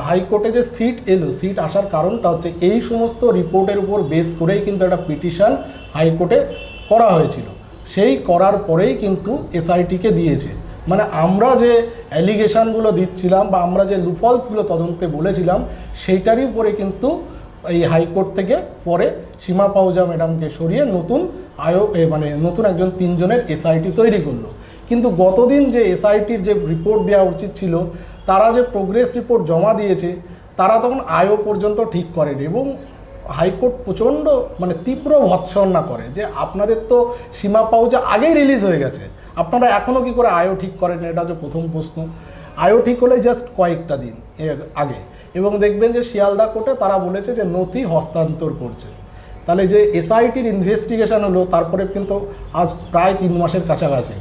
হাইকোর্টে যে সিট এলো, সিট আসার কারণটা হচ্ছে এই সমস্ত রিপোর্টের উপর বেস করেই কিন্তু একটা পিটিশন হাইকোর্টে করা হয়েছিল। সেই করার পরেই কিন্তু এসআইটিকে দিয়েছে। মানে আমরা যে অ্যালিগেশনগুলো দিচ্ছিলাম বা আমরা যে লুফলসগুলো তদন্তে বলেছিলাম সেইটারই উপরে কিন্তু এই হাইকোর্ট থেকে পরে সীমা পাউজা ম্যাডামকে সরিয়ে নতুন মানে নতুন একজন 3 জনের এসআইটি তৈরি করলো। কিন্তু গতদিন যে এসআইটির যে রিপোর্ট দেওয়া উচিত ছিল, তারা যে প্রোগ্রেস রিপোর্ট জমা দিয়েছে, তারা তখন আয়ও পর্যন্ত ঠিক করেনি এবং হাইকোর্ট প্রচণ্ড মানে তীব্র ভৎসনা করে যে আপনাদের তো সীমা পাউজা আগেই রিলিজ হয়ে গেছে, আপনারা এখনও কি করে আয়ও ঠিক করেন? এটা হচ্ছে প্রথম প্রশ্ন। আয়ও ঠিক হলে জাস্ট কয়েকটা দিন আগে, এবং দেখবেন যে শিয়ালদা কোর্টে তারা বলেছে যে নথি হস্তান্তর করছে। তাহলে যে এসআইটির ইনভেস্টিগেশন হলো তারপরে কিন্তু আজ প্রায় 3 মাসের কাছাকাছি,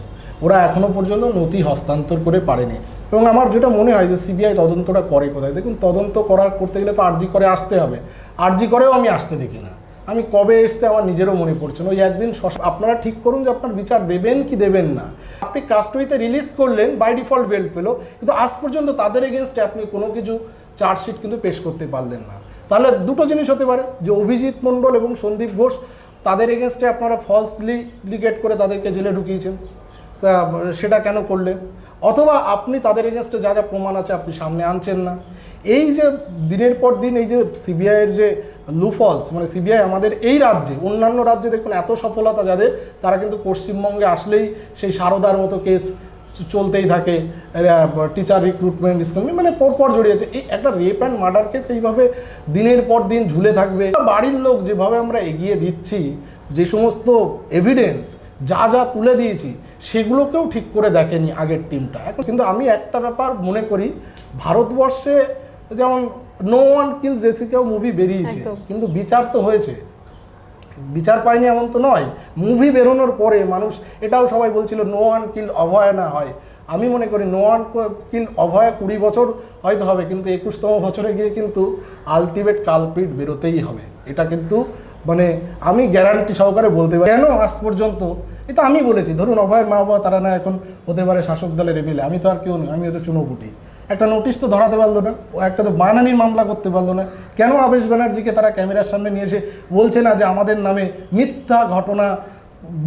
ওরা এখনও পর্যন্ত নথি হস্তান্তর করে পারেনি। এবং আমার যেটা মনে হয় যে সিবিআই তদন্তটা করে কোথায়? দেখুন, তদন্ত করতে গেলে তো আরজি করে আসতে হবে, আরজি করেও আমি আসতে দেখি না। আমি কবে এসছে আমার নিজেরও মনে পড়ছে না। ওই একদিন আপনারা ঠিক করুন যে আপনার বিচার দেবেন কি দেবেন না। আপনি কাস্টডিতে রিলিজ করলেন, বাই ডিফল্ট বেল পেলো, কিন্তু আজ পর্যন্ত তাদের এগেনস্টে আপনি কোনো কিছু চার্জশিট কিন্তু পেশ করতে পারলেন না। তাহলে দুটো জিনিস হতে পারে, যে অভিজিৎ মণ্ডল এবং সন্দীপ ঘোষ তাদের এগেনস্টে আপনারা ফলসলি লিগেট করে তাদেরকে জেলে ঢুকিয়েছেন, তা সেটা কেন করলেন? অথবা আপনি তাদের এগেনস্টে যা যা প্রমাণ আছে আপনি সামনে আনছেন না। এই যে দিনের পর দিন এই যে সিবিআইয়ের যে লুফলস, মানে সিবিআই আমাদের এই রাজ্যে, অন্যান্য রাজ্যে দেখুন এত সফলতা যাদের, তারা কিন্তু পশ্চিমবঙ্গে আসলেই সেই সারদার মতো কেস চলতেই থাকে, টিচার রিক্রুটমেন্ট স্কিম মানে পরপর জড়িয়েছে। এই একটা রেপ অ্যান্ড মার্ডার কেস এইভাবে দিনের পর দিন ঝুলে থাকবে। বাড়ির লোক যেভাবে আমরা এগিয়ে দিচ্ছি, যে সমস্ত এভিডেন্স যা যা তুলে দিয়েছি সেগুলোকেও ঠিক করে দেখেনি আগের টিমটা। এখন কিন্তু আমি একটা ব্যাপার মনে করি, ভারতবর্ষে যেমন নো ওয়ান কিলস জেসিকাও মুভি বেরিয়েছে, কিন্তু বিচার তো হয়েছে, বিচার পায়নি এমন তো নয়। মুভি বেরোনোর পরে মানুষ এটাও সবাই বলছিল নো ওয়ান কিল অভয় না হয়। আমি মনে করি নো ওয়ান কিল অভয় 20 বছর হয়তো হবে, কিন্তু 21তম বছরে গিয়ে কিন্তু আলটিমেট কালপ্রিট বেরোতেই হবে। এটা কিন্তু মানে আমি গ্যারান্টি সহকারে বলতে পারি। কেন আজ পর্যন্ত, এটা আমি বলেছি, ধরুন অভয়ের মা বাবা তারা না এখন হতে পারে শাসক দলের এমএলএ, আমি তো আর কেউ নই, আমি হচ্ছে চুনোপুটি। একটা নোটিশ তো ধরাতে পারলো না, একটা তো বানানির মামলা করতে পারলো না। কেন আবেশ ব্যানার্জিকে তারা ক্যামেরার সামনে নিয়ে এসে বলছে না যে আমাদের নামে মিথ্যা ঘটনা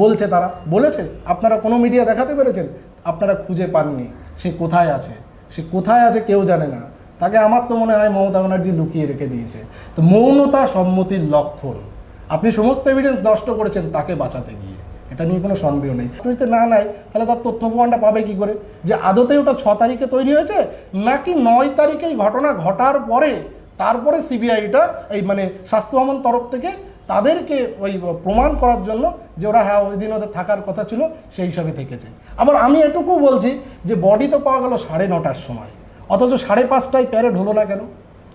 বলছে? তারা বলেছে, আপনারা কোনো মিডিয়া দেখাতে পেরেছেন? আপনারা খুঁজে পাননি। সে কোথায় আছে, সে কোথায় আছে কেউ জানে না। তাকে আমার তো মনে হয় মমতা ব্যানার্জি লুকিয়ে রেখে দিয়েছে। তো মৌনতা সম্মতির লক্ষণ। আপনি সমস্ত এভিডেন্স নষ্ট করেছেন তাকে বাঁচাতে গিয়ে, এটা নিয়ে কোনো সন্দেহ নেই। না নাই তাহলে তার তথ্য প্রমাণটা পাবে কি করে যে আদতে ওটা 6 তারিখে তৈরি হয়েছে, নাকি 9 তারিখে এই ঘটনা ঘটার পরে তারপরে সিবিআইটা এই মানে স্বাস্থ্য ভবন তরফ থেকে তাদেরকে ওই প্রমাণ করার জন্য যে ওরা হ্যাঁ ওই দিন ওদের থাকার কথা ছিল সেই হিসাবে থেকেছে। আবার আমি এটুকু বলছি যে বডি তো পাওয়া গেল 9:30টার সময়, অথচ 5:30টায় প্যারেড হলো না কেন?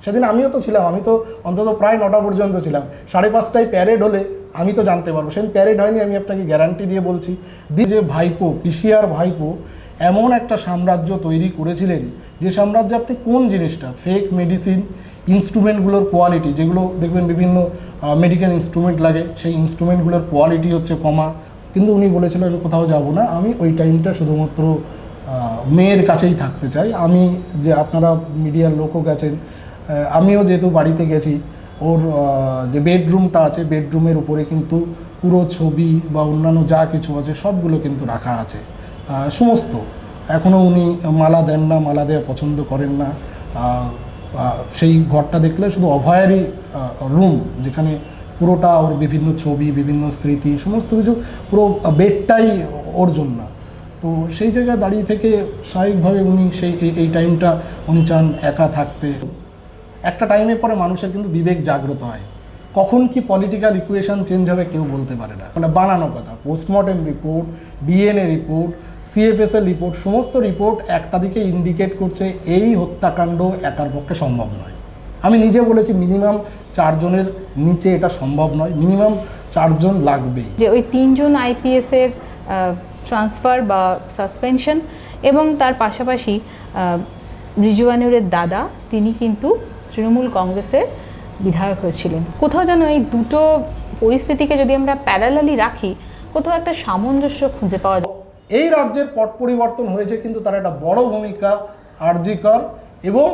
সেদিন আমিও তো ছিলাম, আমি তো অন্তত প্রায় 9টা পর্যন্ত ছিলাম। 5:30টায় প্যারেড হলে আমি তো জানতে পারবো। সেদিন প্যারেড হয়নি, আমি আপনাকে গ্যারান্টি দিয়ে বলছি। যে ভাইপো, পিসিআর ভাইপো এমন একটা সাম্রাজ্য তৈরি করেছিলেন, যে সাম্রাজ্যে আপনি কোন জিনিসটা, ফেক মেডিসিন, ইনস্ট্রুমেন্টগুলোর কোয়ালিটি, যেগুলো দেখবেন বিভিন্ন মেডিকেল ইনস্ট্রুমেন্ট লাগে, সেই ইনস্ট্রুমেন্টগুলোর কোয়ালিটি হচ্ছে কমা। কিন্তু উনি বলেছিলেন আমি কোথাও যাব না, আমি ওই টাইমটা শুধুমাত্র মেয়ের কাছেই থাকতে চাই। আমি যে আপনারা মিডিয়ার লোকও গেছেন, আমিও যেহেতু বাড়িতে গেছি, ওর যে বেডরুমটা আছে বেডরুমের উপরে কিন্তু পুরো ছবি বা অন্যান্য যা কিছু আছে সবগুলো কিন্তু রাখা আছে সমস্ত। এখনও উনি মালা দেন না, মালা দেওয়া পছন্দ করেন না। সেই ঘরটা দেখলে শুধু অভয়েরই রুম, যেখানে পুরোটা ওর বিভিন্ন ছবি, বিভিন্ন স্মৃতি, সমস্ত কিছু, পুরো বেডটাই ওর জন্য। তো সেই জায়গায় দাঁড়িয়ে থেকে স্বাভাবিকভাবে উনি এই টাইমটা উনি চান একা থাকতে। একটা টাইমের পরে মানুষের কিন্তু বিবেক জাগ্রত হয়, কখন কি পলিটিক্যাল ইকুয়েশন চেঞ্জ হবে কেউ বলতে পারে না। মানে বানানো কথা, postmortem report, DNA report, CFSL report, সমস্ত রিপোর্ট একটা দিকে ইন্ডিকেট করছে এই হত্যাকাণ্ড একার পক্ষে সম্ভব নয়। আমি নিজে বলেছি মিনিমাম 4 জনের নিচে এটা সম্ভব নয়, মিনিমাম 4 জন লাগবেই। যে ওই 3 জন আইপিএসের ট্রান্সফার বা সাসপেনশন, এবং তার পাশাপাশি রিজওয়ানুরের দাদা, তিনি কিন্তু তৃণমূল কংগ্রেসের বিধায়ক হয়েছিলেন। কোথাও যেন এই দুটো পরিস্থিতিকে যদি আমরা প্যারালালি রাখি, কোথাও একটা সামঞ্জস্য খুঁজে পাওয়া যায়। এই রাজ্যের পট পরিবর্তন হয়েছে, কিন্তু তার একটা বড় ভূমিকা আরজি কর এবং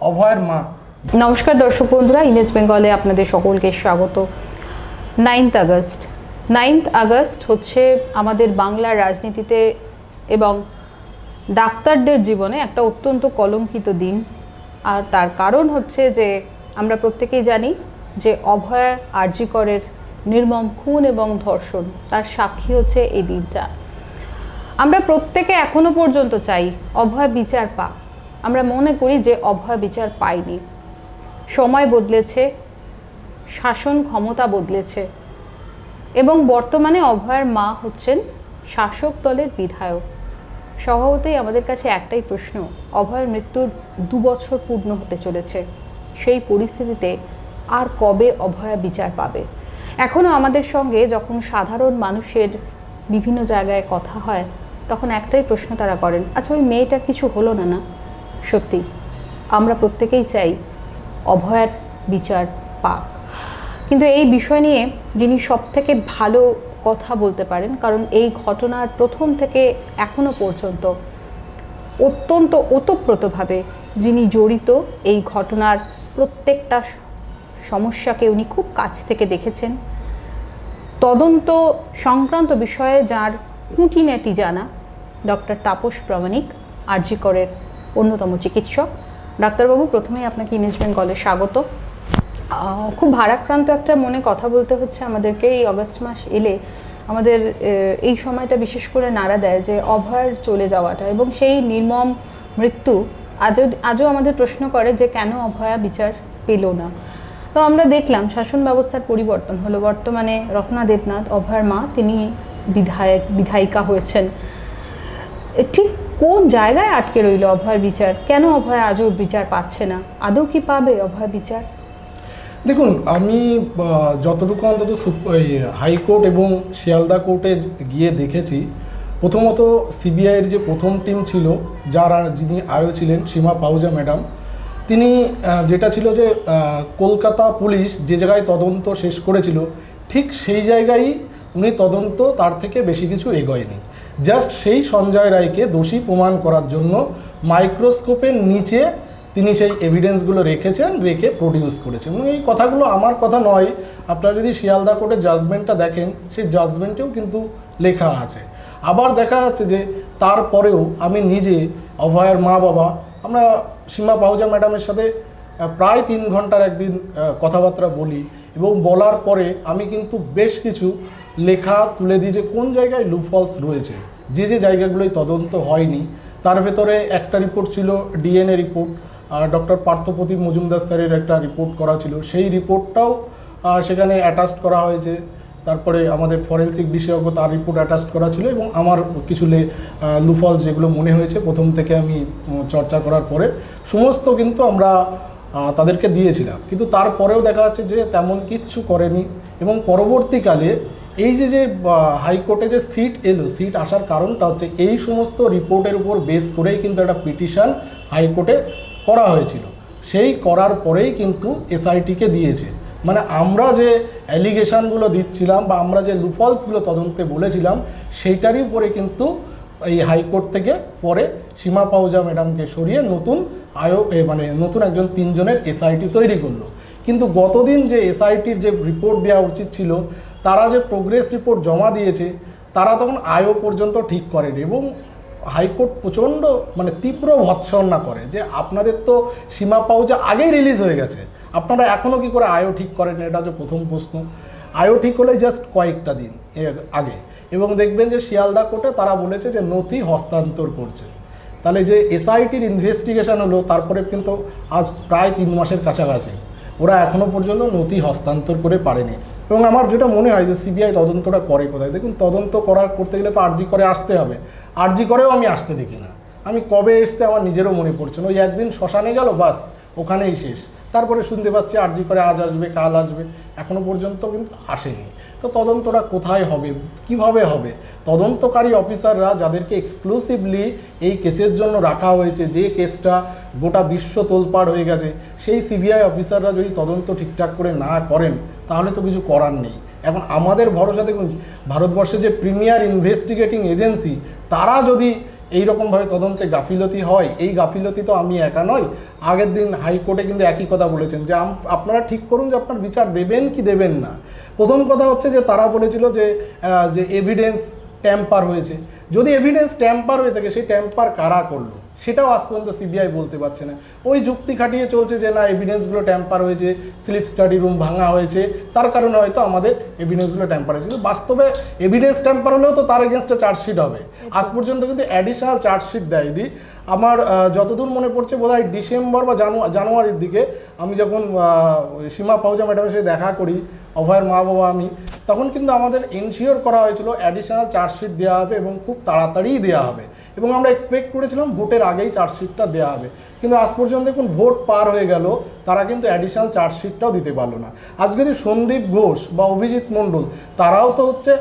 অভয়ের মা নমস্কার দর্শক বন্ধুরা, ইমেজ বেঙ্গলে আপনাদের সকলকে স্বাগত। 9th আগস্ট হচ্ছে আমাদের বাংলার রাজনীতিতে এবং ডাক্তারদের জীবনে একটা অত্যন্ত কলঙ্কিত দিন। আর তার কারণ হচ্ছে যে আমরা প্রত্যেকেই জানি যে অভয়া আরজি করের নির্মম খুন এবং ধর্ষণ, তার সাক্ষী হচ্ছে এই দিনটা। আমরা প্রত্যেকে এখনো পর্যন্ত চাই অভয়া বিচার পাক। আমরা মনে করি যে অভয়া বিচার পায়নি। সময় বদলেছে, শাসন ক্ষমতা বদলেছে এবং বর্তমানে অভয়ার মা হচ্ছেন শাসক দলের বিধায়ক। স্বভাবতই আমাদের কাছে একটাই প্রশ্ন, অভয়ার মৃত্যুর 2 বছর পূর্ণ হতে চলেছে। সেই পরিস্থিতিতে আর কবে অভয়া বিচার পাবে? এখনও আমাদের সঙ্গে যখন সাধারণ মানুষের বিভিন্ন জায়গায় কথা হয়, তখন একটাই প্রশ্ন তারা করেন, আচ্ছা ওই মেয়েটার কিছু হলো না? সত্যি আমরা প্রত্যেকেই চাই অভয়ার বিচার পাক। কিন্তু এই বিষয় নিয়ে যিনি সবথেকে ভালো কথা বলতে পারেন, কারণ এই ঘটনার প্রথম থেকে এখনো পর্যন্ত অত্যন্ত ওতপ্রোতভাবে যিনি জড়িত, এই ঘটনার প্রত্যেকটা সমস্যাকে উনি খুব কাছ থেকে দেখেছেন, তদন্ত সংক্রান্ত বিষয়ে যার খুঁটিনাটি জানা, ডক্টর তাপস প্রামাণিক, আরজি করের অন্যতম চিকিৎসক। ডাক্তারবাবু, প্রথমেই আপনাকে ইমেজ বেঙ্গলে স্বাগত। খুব ভারাক্রান্ত একটা মনে কথা বলতে হচ্ছে আমাদেরকে। এই অগস্ট মাস এলে আমাদের এই সময়টা বিশেষ করে নাড়া দেয় যে অভয়ার চলে যাওয়াটা এবং সেই নির্মম মৃত্যু আজও আমাদের প্রশ্ন করে যে কেন অভয়া বিচার পেল না। তো আমরা দেখলাম শাসন ব্যবস্থার পরিবর্তন হলো। বর্তমানে রত্না দেবনাথ, অভয়ার মা, তিনি বিধায়িকা হয়েছেন। ঠিক কোন জায়গায় আটকে রইল অভয়ার বিচার? কেন অভয়া আজও বিচার পাচ্ছে না? আদৌ কি পাবে অভয়া বিচার? দেখুন, আমি যতটুকু অন্তত হাইকোর্ট এবং শিয়ালদা কোর্টে গিয়ে দেখেছি, প্রথমত সিবিআইয়ের যে প্রথম টিম ছিল, যিনি আয়ো ছিলেন সীমা পাহুজা ম্যাডাম, তিনি যেটা ছিল যে কলকাতা পুলিশ যে জায়গায় তদন্ত শেষ করেছিল ঠিক সেই জায়গায় উনি তদন্ত তার থেকে বেশি কিছু এগোয়নি। জাস্ট সেই সঞ্জয় রায়কে দোষী প্রমাণ করার জন্য মাইক্রোস্কোপের নিচে তিনি সেই এভিডেন্সগুলো রেখে প্রডিউস করেছেন। এবং এই কথাগুলো আমার কথা নয়, আপনারা যদি শিয়ালদা কোর্টের জাজমেন্টটা দেখেন, সেই জাজমেন্টেও কিন্তু লেখা আছে। আবার দেখা যাচ্ছে যে তারপরেও আমি নিজে, অভয়ার মা বাবা, আমরা সীমা পাহুজা ম্যাডামের সাথে প্রায় 3 ঘন্টার একদিন কথাবার্তা বলি এবং বলার পরে আমি কিন্তু বেশ কিছু লেখা তুলে দিই যে কোন জায়গায় লুপহোলস রয়েছে, যে জায়গাগুলোই তদন্ত হয়নি। তার ভেতরে একটা রিপোর্ট ছিল DNA report, doctor Parthapratim Majumdar স্যারের একটা রিপোর্ট করা ছিল, সেই রিপোর্টটাও সেখানে অ্যাটাচড করা হয়েছে। তারপরে আমাদের ফরেন্সিক বিশেষজ্ঞ তার রিপোর্ট অ্যাটাচ করা ছিল এবং আমার কিছু লুপহোলস যেগুলো মনে হয়েছে প্রথম থেকে আমি চর্চা করার পরে সমস্ত কিন্তু আমরা তাদেরকে দিয়েছিলাম। কিন্তু তারপরেও দেখা যাচ্ছে যে তেমন কিচ্ছু করেনি। এবং পরবর্তীকালে এই যে হাইকোর্টে যে সিট আসার কারণটা হচ্ছে এই সমস্ত রিপোর্টের উপর বেস করেই কিন্তু একটা পিটিশন হাইকোর্টে করা হয়েছিল। সেই করার পরেই কিন্তু এসআইটিকে দিয়েছে। মানে আমরা যে অ্যালিগেশনগুলো দিচ্ছিলাম বা আমরা যে লুপহোলসগুলো তদন্তে বলেছিলাম, সেইটারই উপরে কিন্তু এই হাইকোর্ট থেকে পরে সীমা পাহুজা ম্যাডামকে সরিয়ে নতুন একজন 3 জনের এসআইটি তৈরি করলো। কিন্তু গতদিন যে এসআইটির যে রিপোর্ট দেওয়া উচিত ছিল, তারা যে প্রোগ্রেস রিপোর্ট জমা দিয়েছে, তারা তখন আয়ও পর্যন্ত ঠিক করেনি। এবং হাইকোর্ট প্রচণ্ড তীব্র ভৎসনা করে যে আপনাদের তো সীমা পাহুজা আগেই রিলিজ হয়ে গেছে, আপনারা এখনও কি করে আয়ও ঠিক করেন? এটা হচ্ছে প্রথম প্রশ্ন। আয়ও ঠিক হলে জাস্ট কয়েকটা দিন আগে, এবং দেখবেন যে শিয়ালদা কোর্টে তারা বলেছে যে নথি হস্তান্তর করছে। তাহলে যে এসআইটির ইনভেস্টিগেশন হলো, তারপরে কিন্তু আজ প্রায় 3 মাসের কাছাকাছি ওরা এখনও পর্যন্ত নথি হস্তান্তর করে পারেনি। এবং আমার যেটা মনে হয় যে সিবিআই তদন্তটা করে কোথায়? দেখুন, তদন্ত করতে গেলে তো আরজি করে আসতে হবে। আরজি করেও আমি আসতে দেখি না। আমি কবে এসছে আমার নিজেরও মনে পড়ছে না। ওই একদিন শ্মশানে গেল, বাস ওখানেই শেষ। তারপরে শুনতে পাচ্ছি আরজি করে আজ আসবে, কাল আসবে, এখনও পর্যন্ত কিন্তু আসেনি। তো তদন্তটা কোথায় হবে, কিভাবে হবে? তদন্তকারী অফিসাররা যাদেরকে এক্সক্লুসিভলি এই কেসের জন্য রাখা হয়েছে, যে কেসটা গোটা বিশ্ব তোলপাড় হয়ে গেছে, সেই সিবিআই অফিসাররা যদি তদন্ত ঠিকঠাক করে না করেন, তাহলে তো কিছু করার নেই। এখন আমাদের ভরসা দেখুন, ভারতবর্ষে যে প্রিমিয়ার ইনভেস্টিগেটিং এজেন্সি, তারা যদি এইরকমভাবে তদন্তে গাফিলতি হয়, এই গাফিলতি তো আমি একা নয়, আগের দিন হাইকোর্টে কিন্তু একই কথা বলেছেন যে আপনারা ঠিক করুন যে আপনার বিচার দেবেন কি দেবেন না। প্রথম কথা হচ্ছে যে তারা বলেছিল যে এভিডেন্স ট্যাম্পার হয়েছে। যদি এভিডেন্স ট্যাম্পার হয়ে থাকে, সেই ট্যাম্পার কারা করলো সেটাও আজ পর্যন্ত সিবিআই বলতে পারছে না। ওই যুক্তি খাটিয়ে চলছে যে না, এভিডেন্সগুলো ট্যাম্পার হয়েছে, স্লিপ স্টাডি রুম ভাঙা হয়েছে, তার কারণে হয়তো আমাদের এভিডেন্সগুলো ট্যাম্পার হয়েছে। কিন্তু বাস্তবে এভিডেন্স ট্যাম্পার হলেও তো তার এগেনস্টে চার্জশিট হবে। আজ পর্যন্ত কিন্তু অ্যাডিশনাল চার্জশিট দেয়নি। আমার যতদূর মনে পড়ছে বোধহয় ডিসেম্বর বা জানুয়ারির দিকে আমি যখন সীমা পাহুজা ম্যাডামের সাথে দেখা করি, অভয়ের মা বাবা আমি, তখন কিন্তু আমাদের এনশিওর করা হয়েছিল অ্যাডিশনাল চার্জশিট দেওয়া হবে এবং খুব তাড়াতাড়িই দেওয়া হবে, এবং আমরা এক্সপেক্ট করেছিলাম ভোটের আগেই চার্জশিটটা দেওয়া হবে। কিন্তু আজ পর্যন্ত দেখুন ভোট পার হয়ে গেল, তারা কিন্তু অ্যাডিশনাল চার্জশিটটাও দিতে পারলো না। আজকে যদি সন্দীপ ঘোষ বা অভিজিৎ মণ্ডল, তারাও তো হচ্ছে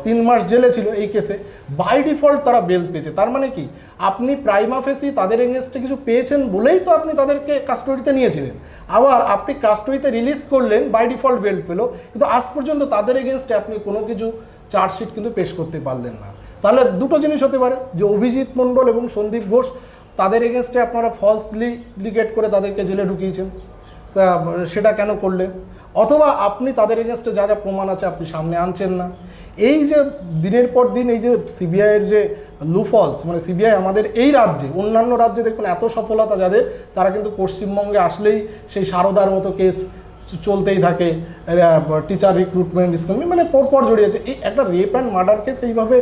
3 মাস জেলে ছিল এই কেসে, বাই ডিফল্ট তারা বেল পেয়েছে। তার মানে কি, আপনি প্রাইমা ফেসি তাদের এগেনস্টে কিছু পেয়েছেন বলেই তো আপনি তাদেরকে কাস্টডিতে নিয়েছিলেন, আবার আপনি কাস্টডিতে রিলিজ করলেন, বাই ডিফল্ট বেল পেলো, কিন্তু আজ পর্যন্ত তাদের এগেনস্টে আপনি কোনো কিছু চার্জশিট কিন্তু পেশ করতে পারলেন না। তাহলে দুটো জিনিস হতে পারে, যে অভিজিৎ মণ্ডল এবং সন্দীপ ঘোষ তাদের এগেনস্টে আপনারা ফলসলি লিগেট করে তাদেরকে জেলে ঢুকিয়েছেন, সেটা কেন করলেন? অথবা আপনি তাদের এগেনস্টে যা যা প্রমাণ আছে আপনি সামনে আনছেন না। এই যে দিনের পর দিন এই যে সিবিআইয়ের যে লুফলস, মানে সিবিআই আমাদের এই রাজ্যে, অন্যান্য রাজ্যে দেখুন এত সফলতা যাদের, তারা কিন্তু পশ্চিমবঙ্গে আসলেই সেই সারদার মতো কেস চলতেই থাকে, টিচার রিক্রুটমেন্ট স্কিম, মানে পরপর জড়িয়েছে। এই একটা রেপ অ্যান্ড মার্ডার কেস এইভাবে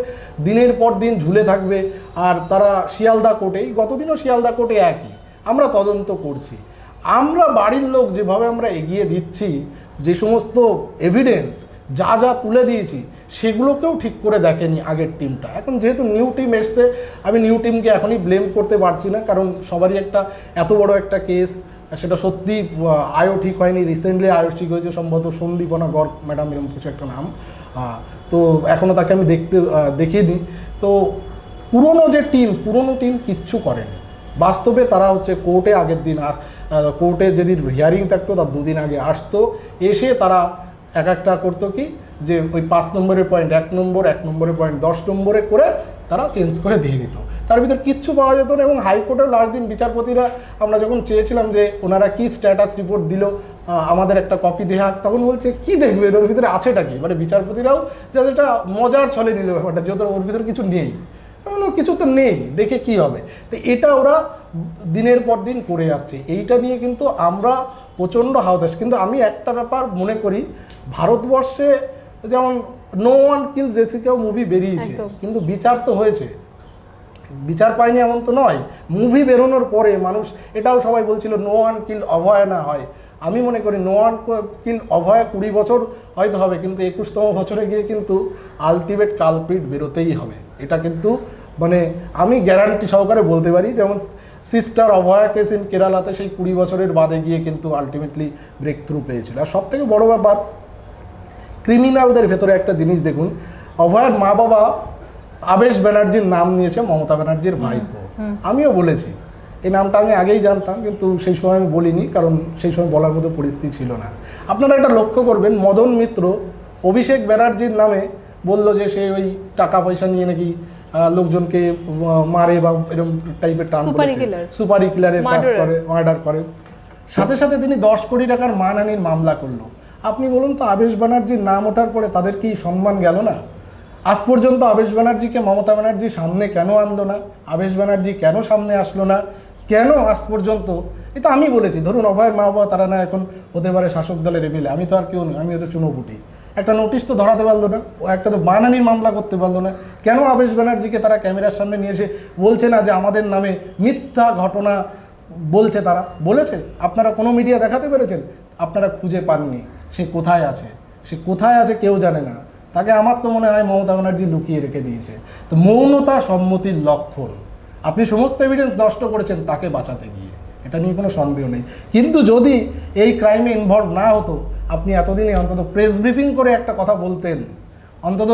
দিনের পর দিন ঝুলে থাকবে, আর তারা শিয়ালদা কোর্টে, এই গতদিনও শিয়ালদা কোর্টে একই, আমরা তদন্ত করছি। আমরা বাড়ির লোক যেভাবে আমরা এগিয়ে দিচ্ছি, যে সমস্ত এভিডেন্স যা যা তুলে দিয়েছি, সেগুলোকেও ঠিক করে দেখেনি আগের টিমটা। এখন যেহেতু নিউ টিম এসছে, আমি নিউ টিমকে এখনই ব্লেম করতে পারছি না, কারণ সবারই একটা এত বড় একটা কেস, সেটা সত্যি আয়ও ঠিক হয়নি। রিসেন্টলি আয়ও ঠিক হয়েছে, সম্ভবত সন্দীপনা গর্গ ম্যাডাম, এরকম কিছু একটা নাম। তো এখনও তাকে আমি দেখিয়ে দিই। তো পুরনো টিম কিচ্ছু করেনি। বাস্তবে তারা হচ্ছে কোর্টে আগের দিন, আর কোর্টে যদি হিয়ারিং থাকতো তার 2 দিন আগে আসতো, এসে তারা একটা করতো কি, যে ওই 5 নম্বরের পয়েন্ট 1 নম্বর, 1 নম্বরের পয়েন্ট 10 নম্বরে করে তারা চেঞ্জ করে দিয়ে দিত। তার ভিতর কিচ্ছু পাওয়া যেত না। এবং হাইকোর্টের লাস্ট দিন বিচারপতিরা, আমরা যখন চেয়েছিলাম যে ওনারা কি স্ট্যাটাস রিপোর্ট দিল, আমাদের একটা কপি দেওয়া, তখন বলছে কি দেখবে, ওর ভিতরে আছেটা কি, মানে বিচারপতিরাও যাদেরটা মজার ছলে নিল ব্যাপারটা, যেহেতু ওর ভিতরে কিছু নেই, কিছু তো নেই, দেখে কি হবে। তো এটা ওরা দিনের পর দিন করে যাচ্ছে, এইটা নিয়ে কিন্তু আমরা প্রচণ্ড হাওতাশ। কিন্তু আমি একটা ব্যাপার মনে করি, ভারতবর্ষে যেমন নো ওয়ান কিল জেসিকাও মুভি বেরিয়েছে, কিন্তু বিচার তো হয়েছে, বিচার পায়নি এমন তো নয়। মুভি বেরোনোর পরে মানুষ এটাও সবাই বলছিল নো ওয়ান কিল অভয় না হয়। আমি মনে করি নো ওয়ান কিল অভয় 20 বছর হয়তো হবে, কিন্তু 21তম বছরে গিয়ে কিন্তু আলটিমেট কালপ্রিট বেরোতেই হবে। এটা কিন্তু মানে আমি গ্যারান্টি সহকারে বলতে পারি। যেমন সিস্টার অভয়া কেস ইন কেরালাতে সেই 20 বছরের বাদে গিয়ে কিন্তু আলটিমেটলি ব্রেক থ্রু পেয়েছিল। আর সব থেকে বড়ো ব্যাপার, ক্রিমিনালদের ভেতরে একটা জিনিস দেখুন, অভয়ের মা বাবা আবেশ ব্যানার্জির নাম নিয়েছে মমতা ব্যানার্জির ভাইপো। আমিও বলেছি, এই নামটা আমি আগেই জানতাম, কিন্তু সেই সময় আমি বলিনি, কারণ সেই সময় বলার মতো পরিস্থিতি ছিল না। আপনারা একটা লক্ষ্য করবেন, মদন মিত্র অভিষেক ব্যানার্জির নামে বলল যে সে ওই টাকা পয়সা নিয়ে নাকি লোকজনকে মারে বা এরকম টাইপের টার্ম বলেছে, সুপারি কিলারের কাজ করে, মার্ডার করে। সাথে সাথে তিনি 10 কোটি টাকার মানহানির মামলা করলো। আপনি বলুন তো, আবেশ ব্যানার্জির নাম ওঠার পরে তাদের কি সম্মান গেল না? আজ পর্যন্ত আবেশ ব্যানার্জিকে মমতা ব্যানার্জি সামনে কেন আনলো না? আবেশ ব্যানার্জি কেন সামনে আসলো না? কেন আজ পর্যন্ত? এটা আমি বলেছি, ধরুন অভয়ের মা বাবা, তারা না এখন হতে পারে শাসক দলের এমএলএ, আমি তো আর কেউ নই, আমি হচ্ছে চুনোপুটি। একটা নোটিশ তো ধরাতে পারলো না, একটা তো মানহানির মামলা করতে পারলো না। কেন আবেশ ব্যানার্জিকে তারা ক্যামেরার সামনে নিয়ে এসে বলছে না যে আমাদের নামে মিথ্যা ঘটনা বলছে? তারা বলেছে, আপনারা কোনো মিডিয়া দেখাতে পেরেছেন? আপনারা খুঁজে পাননি। সে কোথায় আছে, সে কোথায় আছে কেউ জানে না। তাকে আমার তো মনে হয় মমতা ব্যানার্জি লুকিয়ে রেখে দিয়েছে। তো মৌনতা সম্মতির লক্ষণ। আপনি সমস্ত এভিডেন্স নষ্ট করেছেন তাকে বাঁচাতে গিয়ে, এটা নিয়ে কোনো সন্দেহ নেই। কিন্তু যদি এই ক্রাইমে ইনভলভ না হতো, আপনি এতদিনে অন্তত প্রেস ব্রিফিং করে একটা কথা বলতেন, অন্তত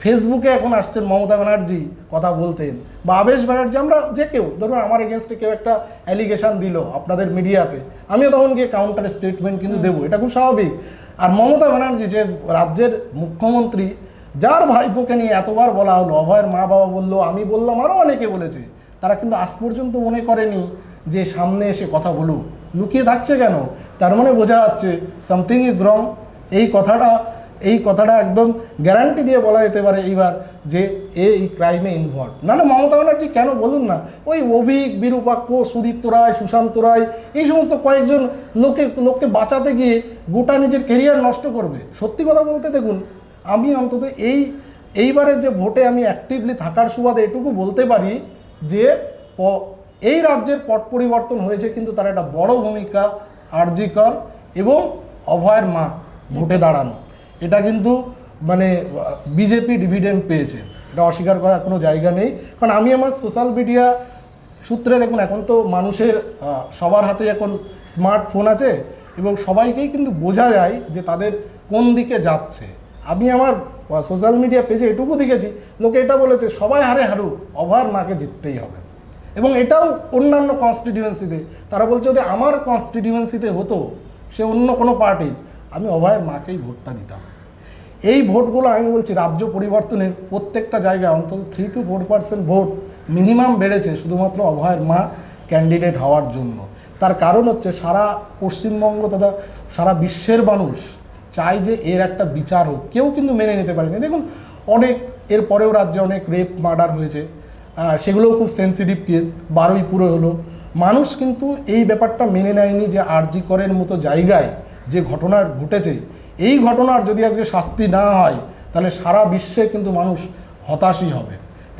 ফেসবুকে এখন আসছেন মমতা ব্যানার্জি কথা বলতেন, বা আবেশ ব্যানার্জি, আমরা যে কেউ, ধরুন আমার এগেনস্টে কেউ একটা অ্যালিগেশন দিল আপনাদের মিডিয়াতে, আমিও তখন গিয়ে কাউন্টার স্টেটমেন্ট কিন্তু দেবো, এটা খুব স্বাভাবিক। আর মমতা ব্যানার্জি যে রাজ্যের মুখ্যমন্ত্রী, যার ভাইপোকে নিয়ে এতবার বলা হলো, অভয়ের মা বাবা বললো, আমি বললাম, আরও অনেকে বলেছে, তারা কিন্তু আজ পর্যন্ত মনে করেনি যে সামনে এসে কথা বলুক। লুকিয়ে থাকছে কেন? তার মানে বোঝা যাচ্ছে সামথিং ইজ রং। এই কথাটা একদম গ্যারান্টি দিয়ে বলা যেতে পারে এইবার যে এই ক্রাইমে ইনভলভ। না মমতা ব্যানার্জি কেন বলুন না, ওই অভিক, বিরূপাক্ষ, সুদীপ্ত রায়, সুশান্ত রায়, এই সমস্ত কয়েকজন লোককে বাঁচাতে গিয়ে গোটা নিজের কেরিয়ার নষ্ট করবে? সত্যি কথা বলতে দেখুন, আমি অন্তত এইবারের যে ভোটে আমি অ্যাক্টিভলি থাকার সুবাদে এটুকু বলতে পারি যে এই রাজ্যের পট পরিবর্তন হয়েছে, কিন্তু তার একটা বড় ভূমিকা আরজি কর এবং অভয়ের মা ভোটে দাঁড়ানো। এটা কিন্তু মানে বিজেপি ডিভিডেন্ড পেয়েছে, এটা অস্বীকার করার কোনো জায়গা নেই। কারণ আমি আমার সোশ্যাল মিডিয়া সূত্রে দেখুন, এখন তো মানুষের সবার হাতে এখন স্মার্টফোন আছে এবং সবাইকেই কিন্তু বোঝা যায় যে তাদের কোন দিকে যাচ্ছে। আমি আমার সোশ্যাল মিডিয়া পেজে এটুকু দেখেছি, লোকে এটা বলেছে সবাই হারুক, অভয়ের মাকে জিততেই হবে। এবং এটাও অন্যান্য কনস্টিটিউয়েন্সিতে তারা বলছে যদি আমার কনস্টিটিউয়েন্সিতে হতো, সে অন্য কোনো পার্টির, আমি অভয়ের মাকেই ভোটটা দিতাম। এই ভোটগুলো আমি বলছি রাজ্য পরিবর্তনের প্রত্যেকটা জায়গায় অন্তত 3 to 4% ভোট মিনিমাম বেড়েছে শুধুমাত্র অভয়ের মা ক্যান্ডিডেট হওয়ার জন্য। তার কারণ হচ্ছে সারা পশ্চিমবঙ্গ তথা সারা বিশ্বের মানুষ চায় যে এর একটা বিচার হোক। কেউ কিন্তু মেনে নিতে পারেনি। দেখুন, অনেক এর পরেও রাজ্যে অনেক রেপ মার্ডার হয়েছে, সেগুলোও খুব সেন্সিটিভ কেস, 12ই পুরো হলো। মানুষ কিন্তু এই ব্যাপারটা মেনে নেয়নি যে আরজি করের মতো জায়গায় যে ঘটনা ঘটেছে, এই ঘটনার যদি আজকে শাস্তি না হয় তাহলে সারা বিশ্বে কিন্তু মানুষ হতাশই হবে।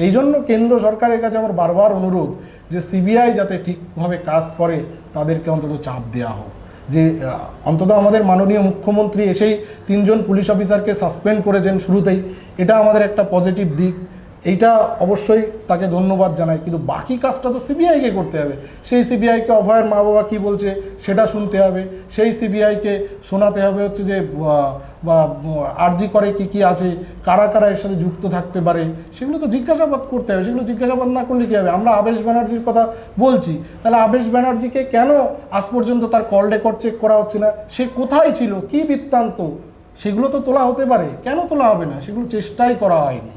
এই জন্য কেন্দ্র সরকারের কাছে আমার বারবার অনুরোধ যে সিবিআই যাতে ঠিকভাবে কাজ করে, তাদেরকে অন্তত চাপ দেওয়া হোক। যে অন্তত আমাদের মাননীয় মুখ্যমন্ত্রী এসেই 3 জন পুলিশ অফিসারকে সাসপেন্ড করেছেন শুরুতেই, এটা আমাদের একটা পজিটিভ দিক, এইটা অবশ্যই তাকে ধন্যবাদ জানাই। কিন্তু বাকি কাজটা তো সিবিআইকে করতে হবে। সেই সিবিআইকে অভয়ের মা বাবা কী বলছে সেটা শুনতে হবে, সেই সিবিআইকে শোনাতে হবে হচ্ছে যে বা আরজি করে কি আছে, কারা কারা এর সাথে যুক্ত থাকতে পারে, সেগুলো তো জিজ্ঞাসাবাদ করতে হবে। সেগুলো জিজ্ঞাসাবাদ না করলে কী হবে? আমরা আবেশ ব্যানার্জির কথা বলছি, তাহলে আবেশ ব্যানার্জিকে কেন আজ পর্যন্ত তার কল রেকর্ড চেক করা হচ্ছে না? সে কোথায় ছিল, কী বৃত্তান্ত, সেগুলো তো তোলা হতে পারে, কেন তোলা হবে না? সেগুলো চেষ্টাই করা হয়নি।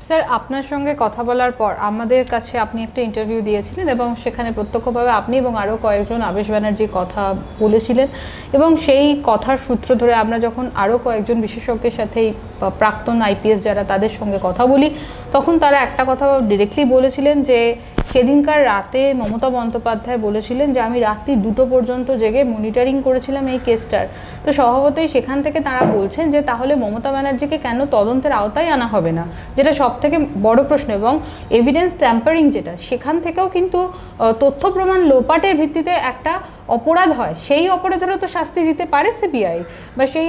স্যার, আপনার সঙ্গে কথা বলার পর আমাদের কাছে আপনি একটা ইন্টারভিউ দিয়েছিলেন এবং সেখানে প্রত্যক্ষভাবে আপনি এবং আরও কয়েকজন আবেশ ব্যানার্জির কথা বলেছিলেন, এবং সেই কথার সূত্র ধরে আমরা যখন আরও কয়েকজন বিশেষজ্ঞের সাথে প্রাক্তন আইপিএস যারা তাদের সঙ্গে কথা বলি, তখন তারা একটা কথা ডিরেক্টলি বলেছিলেন যে সেদিনকার রাতে মমতা বন্দ্যোপাধ্যায় বলেছিলেন যে আমি রাত্রি 2টো পর্যন্ত জেগে মনিটরিং করেছিলাম এই কেসটার। তো স্বভাবতই সেখান থেকে তারা বলছেন যে তাহলে মমতা ব্যানার্জিকে কেন তদন্তের আওতায় আনা হবে না, যেটা সব থেকে বড় প্রশ্ন। এবং এভিডেন্স ট্যাম্পারিং যেটা, সেখান থেকেও কিন্তু তথ্য প্রমাণ লোপাটের ভিত্তিতে একটা অপরাধ হয়, সেই অপরাধেরও তো শাস্তি দিতে পারে সিবিআই, বা সেই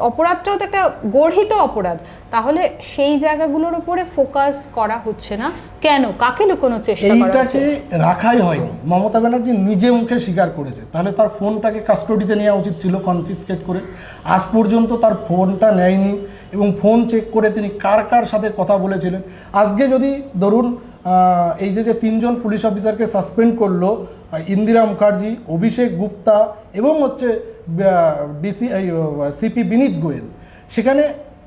অপরাধটাও তো একটা গর্হিত অপরাধ। তাহলে সেই জায়গাগুলোর উপরে ফোকাস করা হচ্ছে না কেন? কাকে লুকোনোর চেষ্টা করা হচ্ছে? এইটাকে রাখাই হয়নি। মমতা ব্যানার্জি নিজে মুখে স্বীকার করেছে, তাহলে তার ফোনটাকে কাস্টডিতে নেওয়া উচিত ছিল কনফিসকেট করে। আজ পর্যন্ত তার ফোনটা নেয়নি এবং ফোন চেক করে তিনি কার কার সাথে কথা বলেছিলেন। আজকে যদি ধরুন এই যে 3 জন পুলিশ অফিসারকে সাসপেন্ড করলো, ইন্দিরা মুখার্জি, অভিষেক গুপ্তা এবং হচ্ছে সিপি বিনীত গোয়েল, সেখানে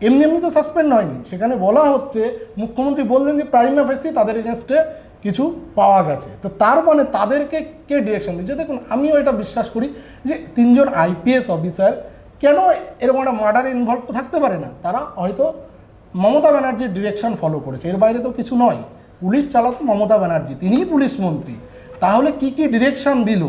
এমনি তো সাসপেন্ড হয়নি। সেখানে বলা হচ্ছে, মুখ্যমন্ত্রী বললেন যে প্রাইমা ফেসি তাদের এগেনস্টে কিছু পাওয়া গেছে। তো তার মানে তাদেরকে কে ডিরেকশন দিচ্ছে? দেখুন, আমিও এটা বিশ্বাস করি যে 3 জন আইপিএস অফিসার কেন এরকম একটা মার্ডারে ইনভলভ থাকতে পারে না। তারা হয়তো মমতা ব্যানার্জির ডিরেকশন ফলো করেছে, এর বাইরে তো কিছু নয়। পুলিশ চালাতো মমতা ব্যানার্জি, তিনিই পুলিশ মন্ত্রী। তাহলে কি ডিরেকশন দিল?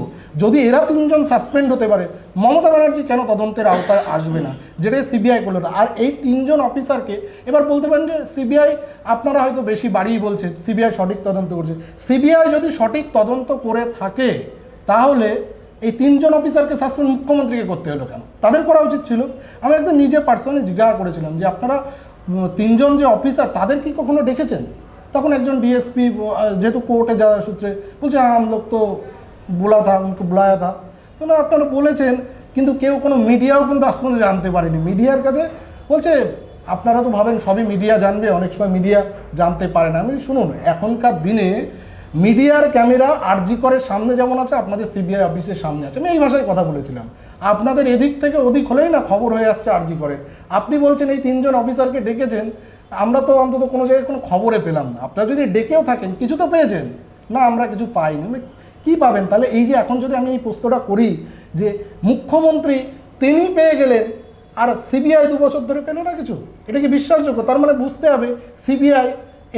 যদি এরা 3 জন সাসপেন্ড হতে পারে, মমতা ব্যানার্জি কেন তদন্তের আওতায় আসবে না, যেটাই সিবিআই করলো না? আর এই 3 জন অফিসারকে এবার বলতে পারেন যে সিবিআই, আপনারা হয়তো বেশি বাড়িয়ে বলছেন সিবিআই সঠিক তদন্ত করছে। সিবিআই যদি সঠিক তদন্ত করে থাকে তাহলে এই 3 জন অফিসারকে সাসপেন্ড মুখ্যমন্ত্রীকে করতে হলো কেন? তাদের করা উচিত ছিল। আমি একদম নিজে পার্সোনালি জিজ্ঞাসা করেছিলাম যে আপনারা 3 জন যে অফিসার, তাদের কি কখনো দেখেছেন? তখন একজন ডিএসপি, যেহেতু কোর্টে যাওয়ার সূত্রে, বলছে আম লোক তো বলা থা, উনকে বুলায়া থা। তো না, আপনারা বলেছেন, কিন্তু কেউ কোনো মিডিয়াও কিন্তু আজ পর্যন্ত জানতে পারেনি। মিডিয়ার কাছে বলছে আপনারা তো ভাবেন সবই মিডিয়া জানবে, অনেক সময় মিডিয়া জানতে পারে না। আমি শুনুন, এখনকার দিনে মিডিয়ার ক্যামেরা আরজি করের সামনে যেমন আছে, আপনাদের সিবিআই অফিসের সামনে আছে। আমি এই ভাষায় কথা বলেছিলাম। আপনাদের এদিক থেকে ওদিক হলেই না খবর হয়ে যাচ্ছে আরজি করের। আপনি বলছেন এই 3 জন অফিসারকে ডেকেছেন, আমরা তো অন্তত কোনো জায়গায় কোনো খবরে পেলাম না। আপনারা যদি ডেকেও থাকেন কিছু তো পেয়েছেন না, আমরা কিছু পাইনি। মানে কী পাবেন? তাহলে এই যে এখন যদি আমি এই প্রশ্নটা করি যে মুখ্যমন্ত্রী তিনি পেয়ে গেলেন আর সিবিআই 2 বছর ধরে পেল না কিছু, এটা কি বিশ্বাসযোগ্য? তার মানে বুঝতে হবে সিবিআই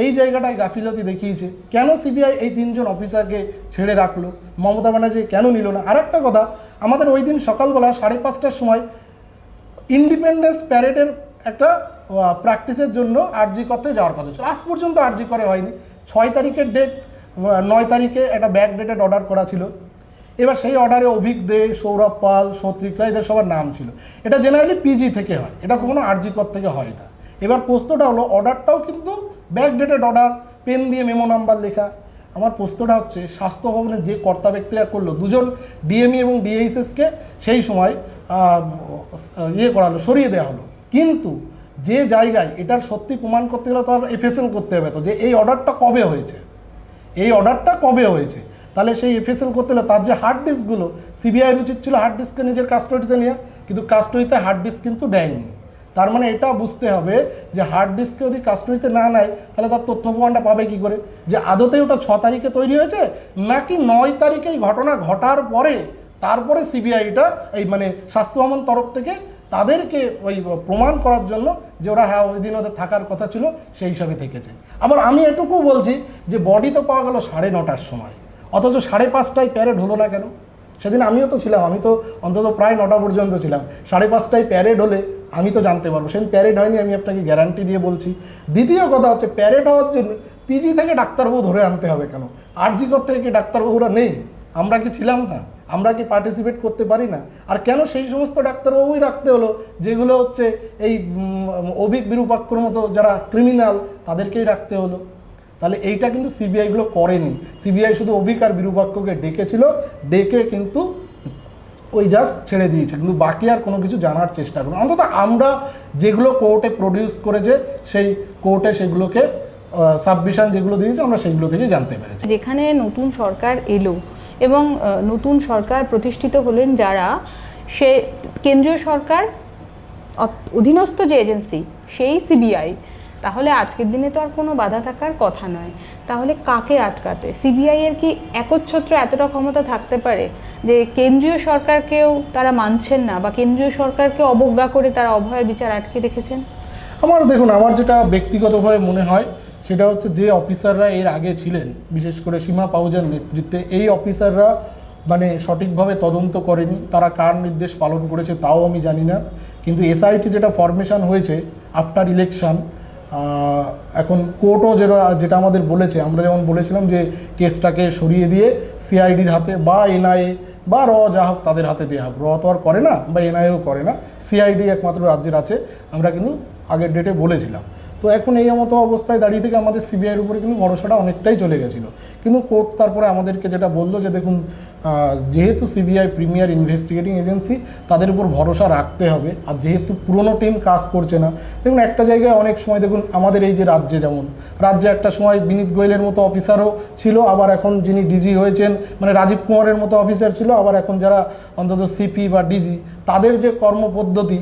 এই জায়গাটায় গাফিলতি দেখিয়েছে। কেন সিবিআই এই 3 জন অফিসারকে ছেড়ে রাখলো? মমতা ব্যানার্জি কেন নিল না? আর একটা কথা, আমাদের ওই দিন সকালবেলা 5:30টার সময় ইন্ডিপেন্ডেন্স প্যারেডের একটা প্র্যাকটিসের জন্য আরজি করতে যাওয়ার কথা ছিল। আজ পর্যন্ত আরজি করে হয়নি। 6 তারিখের ডেট, 9 তারিখে একটা ব্যাক ডেটেড অর্ডার করা ছিল। এবার সেই অর্ডারে অভিক দে, সৌরভ পাল, সৌত্রিকরা এদের সবার নাম ছিল। এটা জেনারেলি পিজি থেকে হয়, এটা কখনো আরজি কর থেকে হয় না। এবার প্রশ্নটা হলো অর্ডারটাও কিন্তু ব্যাক ডেটেড অর্ডার, পেন দিয়ে মেমো নাম্বার লেখা। আমার প্রশ্নটা হচ্ছে স্বাস্থ্য ভবনের যে কর্তা ব্যক্তিরা করলো, 2 জন ডিএমই এবং ডিএইচএসকে সেই সময় করালো, সরিয়ে দেওয়া হলো। কিন্তু যে জায়গায় এটার সত্যি প্রমাণ করতে গেলে তার এফএসএল করতে হবে, তো যে এই অর্ডারটা কবে হয়েছে, এই অর্ডারটা কবে হয়েছে, তাহলে সেই এফএসএল করতে হলে তার যে হার্ড ডিস্কগুলো, সিবিআইয়ের উচিত ছিল হার্ড ডিস্ককে নিজের কাস্টডিতে নেওয়া, কিন্তু কাস্টডিতে হার্ড ডিস্ক কিন্তু দেয়নি। তার মানে এটা বুঝতে হবে যে হার্ড ডিস্কে যদি কাস্টডিতে না নেয় তাহলে তার তথ্য প্রমাণটা পাবে কী করে, যে আদতে ওটা 6 তারিখে তৈরি হয়েছে নাকি 9 তারিখে এই ঘটনা ঘটার পরে তারপরে সিবিআইটা এই মানে স্বাস্থ্য ভবন তরফ থেকে তাদেরকে ওই প্রমাণ করার জন্য যে ওরা হ্যাঁ ওই দিন ওদের থাকার কথা ছিল সেই হিসাবে থেকেছে। আবার আমি এটুকু বলছি যে বডি তো পাওয়া গেল 9:30টার সময়, অথচ 5:30টায় প্যারেড হলো না কেন? সেদিন আমিও তো ছিলাম, আমি তো অন্তত প্রায় 9টা পর্যন্ত ছিলাম। 5:30টায় প্যারেড হলে আমি তো জানতে পারবো, সেদিন প্যারেড হয়নি, আমি আপনাকে গ্যারান্টি দিয়ে বলছি। দ্বিতীয় কথা হচ্ছে প্যারেড হওয়ার জন্য পিজি থেকে ডাক্তারবাবু ধরে আনতে হবে কেন? আরজি করতে কি ডাক্তারবাবুরা নেই? আমরা কি ছিলাম না? আমরা কি পার্টিসিপেট করতে পারি না? আর কেন সেই সমস্ত ডাক্তারবাবুই রাখতে হলো যেগুলো হচ্ছে এই অভিক বিরূপাক্ষর মতো যারা ক্রিমিনাল তাদেরকেই রাখতে হলো? তাহলে এইটা কিন্তু সিবিআইগুলো করেনি। সিবিআই শুধু অভিক আর বিরূপাক্ষকে ডেকেছিল, ডেকে কিন্তু ওই জাস্ট ছেড়ে দিয়েছে, কিন্তু বাকি আর কোনো কিছু জানার চেষ্টা করুন। অন্তত আমরা যেগুলো কোর্টে প্রডিউস করেছে সেই কোর্টে সেগুলোকে সাবমিশন যেগুলো দিয়েছে আমরা সেইগুলো থেকে জানতে পেরেছি। যেখানে নতুন সরকার এলো এবং নতুন সরকার প্রতিষ্ঠিত হলেন যারা, সে কেন্দ্রীয় সরকার অধীনস্থ যে এজেন্সি সেই সিবিআই, তাহলে আজকের দিনে তো আর কোনো বাধা থাকার কথা নয়। তাহলে কাকে আটকাতে? সিবিআই এর কি একচ্ছত্র এতটা ক্ষমতা থাকতে পারে যে কেন্দ্রীয় সরকারকেও তারা মানছেন না বা কেন্দ্রীয় সরকারকে অবজ্ঞা করে তারা অভয়ের বিচার আটকে রেখেছেন? দেখুন আমার যেটা ব্যক্তিগতভাবে মনে হয় সেটা হচ্ছে যে অফিসাররা এর আগে ছিলেন, বিশেষ করে সীমা পাহুজার নেতৃত্বে, এই অফিসাররা মানে সঠিকভাবে তদন্ত করেনি। তারা কার নির্দেশ পালন করেছে তাও আমি জানি না। কিন্তু এসআইটি যেটা ফরমেশন হয়েছে আফটার ইলেকশন, এখন কোর্টও যেটা আমাদের বলেছে, আমরা যেমন বলেছিলাম যে কেসটাকে সরিয়ে দিয়ে সিআইডির হাতে বা এনআইএ বা র যা হোক তাদের হাতে দেওয়া হোক। র তো আর করে না বা এনআইএও করে না, সিআইডি একমাত্র রাজ্যের আছে, আমরা কিন্তু আগের ডেটে বলেছিলাম। তো এখন এই মতো অবস্থায় দাঁড়িয়ে থেকে আমাদের সিবিআইয়ের উপরে কিন্তু ভরসাটা অনেকটাই চলে গেছিলো। কিন্তু কোর্ট তারপরে আমাদেরকে যেটা বললো যে দেখুন যেহেতু সিবিআই প্রিমিয়ার ইনভেস্টিগেটিং এজেন্সি, তাদের উপর ভরসা রাখতে হবে। আর যেহেতু পুরনো টিম কাজ করছে না, দেখুন একটা জায়গায় অনেক সময় দেখুন আমাদের এই যে রাজ্যে, যেমন রাজ্যে একটা সময় বিনীত গোয়েলের মতো অফিসারও ছিল, আবার এখন যিনি ডিজি হয়েছেন মানে রাজীব কুমারের মতো অফিসার ছিল, আবার এখন যারা অন্তত সিপি বা ডিজি তাদের যে কর্মপদ্ধতি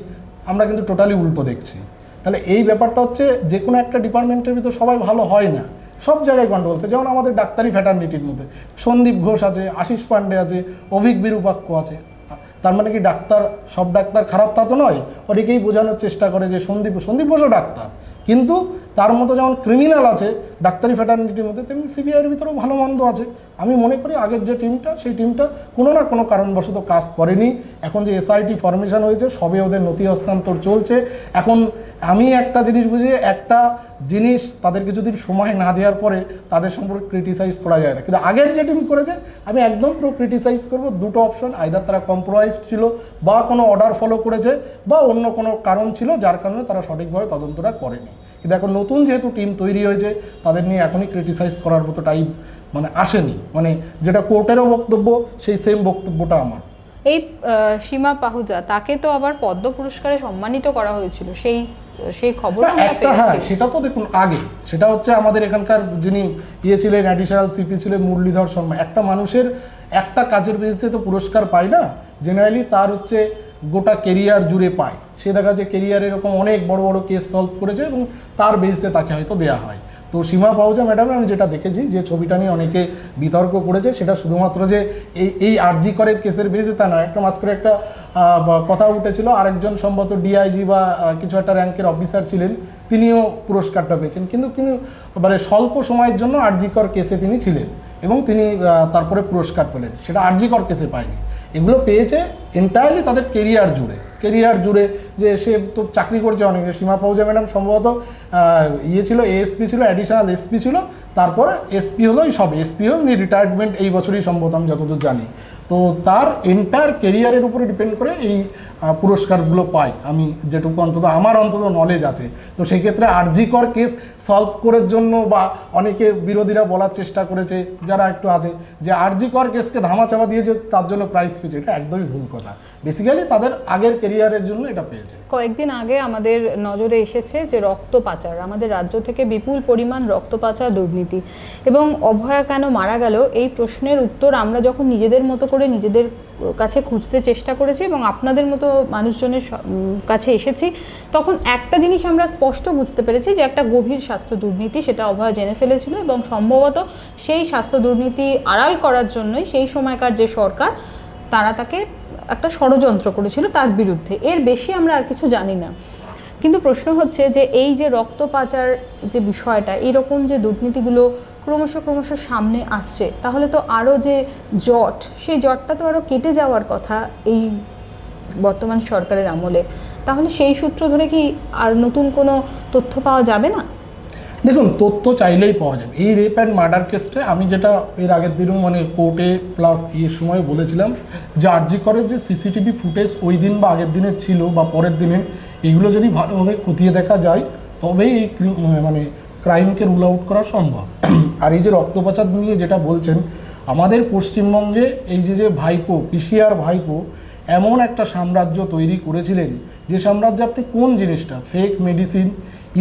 আমরা কিন্তু টোটালি উল্টো দেখছি। তাহলে এই ব্যাপারটা হচ্ছে যে কোনো একটা ডিপার্টমেন্টের ভিতর সবাই ভালো হয় না, সব জায়গায় কন্ট্রোল থাকে। যেমন আমাদের ডাক্তারি ফ্যাটার্নিটির মধ্যে সন্দীপ ঘোষ আছে, আশিস পান্ডে আছে, অভিক বিরূপাক্ষ আছে। তার মানে কি ডাক্তার সব ডাক্তার খারাপ তা তো নয়। অনেকেই বোঝানোর চেষ্টা করে যে সন্দীপ ঘোষও ডাক্তার, কিন্তু তার মতো যেমন ক্রিমিনাল আছে ডাক্তারি ফ্যাটার্নিটির মধ্যে, তেমনি সিবিআইয়ের ভিতরেও ভালো মন্দ আছে। আমি মনে করি আগের যে টিমটা সেই টিমটা কোনো না কোনো কারণবশত কাজ করেনি। এখন যে এসআইটি ফরমেশন হয়েছে সবে ওদের নথি হস্তান্তর চলছে। এখন আমি একটা জিনিস বুঝি, একটা জিনিস তাদেরকে যদি সময় না দেওয়ার পরে তাদের সম্পর্কে ক্রিটিসাইজ করা যায় না, কিন্তু আগের যে টিম করেছে আমি একদম পুরো ক্রিটিসাইজ করবো। দুটো অপশন, আইদার তারা কম্প্রোমাইজড ছিল বা কোনো অর্ডার ফলো করেছে বা অন্য কোনো কারণ ছিল যার কারণে তারা সঠিকভাবে তদন্তটা করেনি। কিন্তু এখন নতুন যেহেতু টিম তৈরি হয়েছে তাদের নিয়ে এখনই ক্রিটিসাইজ করার মতো টাইম মানে আসেনি। মানে যেটা কোর্টেরও বক্তব্য সেই সেম বক্তব্যটা আমার। এই সীমা পাহুজা, তাকে তো আবার পদ্ম পুরস্কারে সম্মানিত করা হয়েছিল, সেই খবর একটা, হ্যাঁ সেটা তো দেখুন আগে, সেটা হচ্ছে আমাদের এখানকার যিনি ছিলেন অ্যাডিশনাল সিপি ছিলেন মুরলীধর শর্মা। একটা মানুষের একটা কাজের বেসিসে তো পুরস্কার পায় না, জেনারেলি তার হচ্ছে গোটা কেরিয়ার জুড়ে পায়। সে দেখা যায় কেরিয়ারে এরকম অনেক বড় বড় কেস সলভ করেছে এবং তার বেসে তাকে হয়তো দেওয়া হয়। তো সীমা পাহুজা ম্যাডামের আমি যেটা দেখেছি যে ছবিটা নিয়ে অনেকে বিতর্ক করেছে, সেটা শুধুমাত্র যে এই আরজি করের কেসের বেসে তা নয়। একটা মাঝখানে একটা কথা উঠেছিল, আরেকজন সম্ভবত ডিআইজি বা কিছু একটা র্যাঙ্কের অফিসার ছিলেন, তিনিও পুরস্কারটা পেয়েছেন, কিন্তু মানে স্বল্প সময়ের জন্য আরজি কর কেসে তিনি ছিলেন এবং তিনি তারপরে পুরস্কার পেলেন, সেটা আরজি কর কেসে পায়নি। এগুলো পেয়েছে এন্টায়ারলি তাদের কেরিয়ার জুড়ে যে সে তো চাকরি করছে অনেকে। সীমা পাহুজা ম্যাডাম সম্ভবত ছিল এএসপি ছিল, অ্যাডিশনাল এসপি ছিল, তারপর এসপি হলো, সব এসপি উনি রিটায়ারমেন্ট এই বছরই সম্ভবত, আমি যতদূর জানি। তো তার এন্টায়ার কেরিয়ারের উপরে ডিপেন্ড করে এই পুরস্কারগুলো পাই, আমি যেটুকু আমার অন্তত নলেজ আছে। তো সেই ক্ষেত্রে আরজি কর কেস সলভ করার জন্য বা অনেকে বিরোধীরা বলার চেষ্টা করেছে যারা একটু আছে যে আরজি কর কেসকে ধামাচাপা দিয়ে যে তার জন্য প্রাইজ পেয়েছে, এটা একদমই ভুল কথা। বেসিক্যালি তাদের আগের কেরিয়ারের জন্য এটা পেয়েছে। কয়েকদিন আগে আমাদের নজরে এসেছে যে রক্ত পাচার, আমাদের রাজ্য থেকে বিপুল পরিমাণ রক্ত পাচার দুর্নীতি, এবং অভয়া কেন মারা গেল এই প্রশ্নের উত্তর আমরা যখন নিজেদের মতো করে নিজেদের কাছে খুঁজতে চেষ্টা করেছি এবং আপনাদের মতো মানুষজনের কাছে এসেছি, তখন একটা জিনিস আমরা স্পষ্ট বুঝতে পেরেছি যে একটা গভীর স্বাস্থ্য দুর্নীতি, সেটা অভয়া জেনে ফেলেছিল এবং সম্ভবত সেই স্বাস্থ্য দুর্নীতি আড়াল করার জন্যই সেই সময়কার যে সরকার তারা তাকে একটা ষড়যন্ত্র করেছিল তার বিরুদ্ধে। এর বেশি আমরা আর কিছু জানি না। কিন্তু প্রশ্ন হচ্ছে যে এই যে রক্ত পাচার যে বিষয়টা, এইরকম যে দুর্নীতিগুলো ক্রমশ সামনে আসছে, তাহলে তো আরও যে জট, সেই জটটা তো আরও কেটে যাওয়ার কথা এই বর্তমান সরকারের আমলে। তাহলে সেই সূত্র ধরে কি আর নতুন কোনো তথ্য পাওয়া যাবে না? দেখুন, তথ্য চাইলেই পাওয়া যাবে। এই রেপ অ্যান্ড মার্ডার কেসটা আমি যেটা এর আগের দিনও মানে কোর্টে প্লাস সময় বলেছিলাম যে আরজি করের যে সিসিটিভি ফুটেজ ওই দিন বা আগের দিনের ছিল বা পরের দিনের, এগুলো যদি ভালোভাবে খতিয়ে দেখা যায় তবেই এই মানে ক্রাইমকে রুল আউট করা সম্ভব। আর এই যে রক্ত পাচার নিয়ে যেটা বলছেন, আমাদের পশ্চিমবঙ্গে এই যে ভাইপো, পিসিআর ভাইপো এমন একটা সাম্রাজ্য তৈরি করেছিলেন, যে সাম্রাজ্যে আপনি কোন জিনিসটা, ফেক মেডিসিন,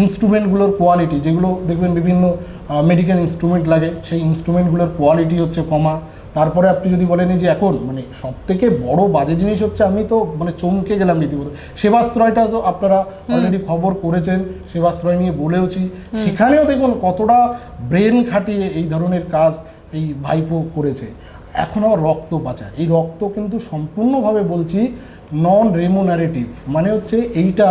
ইনস্ট্রুমেন্টগুলোর কোয়ালিটি, যেগুলো দেখবেন বিভিন্ন মেডিকেল ইনস্ট্রুমেন্ট লাগে, সেই ইনস্ট্রুমেন্টগুলোর কোয়ালিটি হচ্ছে কমা। তারপরে আপনি যদি বলেন যে এখন মানে সবথেকে বড় বাজে জিনিস হচ্ছে, আমি তো মানে চমকে গেলাম রীতিমতো, সেবাশ্রয়টা তো আপনারা অলরেডি খবর করেছেন, সেবাশ্রয় নিয়ে বলেওছি, সেখানেও দেখুন কতটা ব্রেন খাটিয়ে এই ধরনের কাজ এই ভাইপো করেছে। এখন আবার রক্ত পাচার, এই রক্ত কিন্তু সম্পূর্ণভাবে বলছি নন রেমুনারেটিভ, মানে হচ্ছে এইটা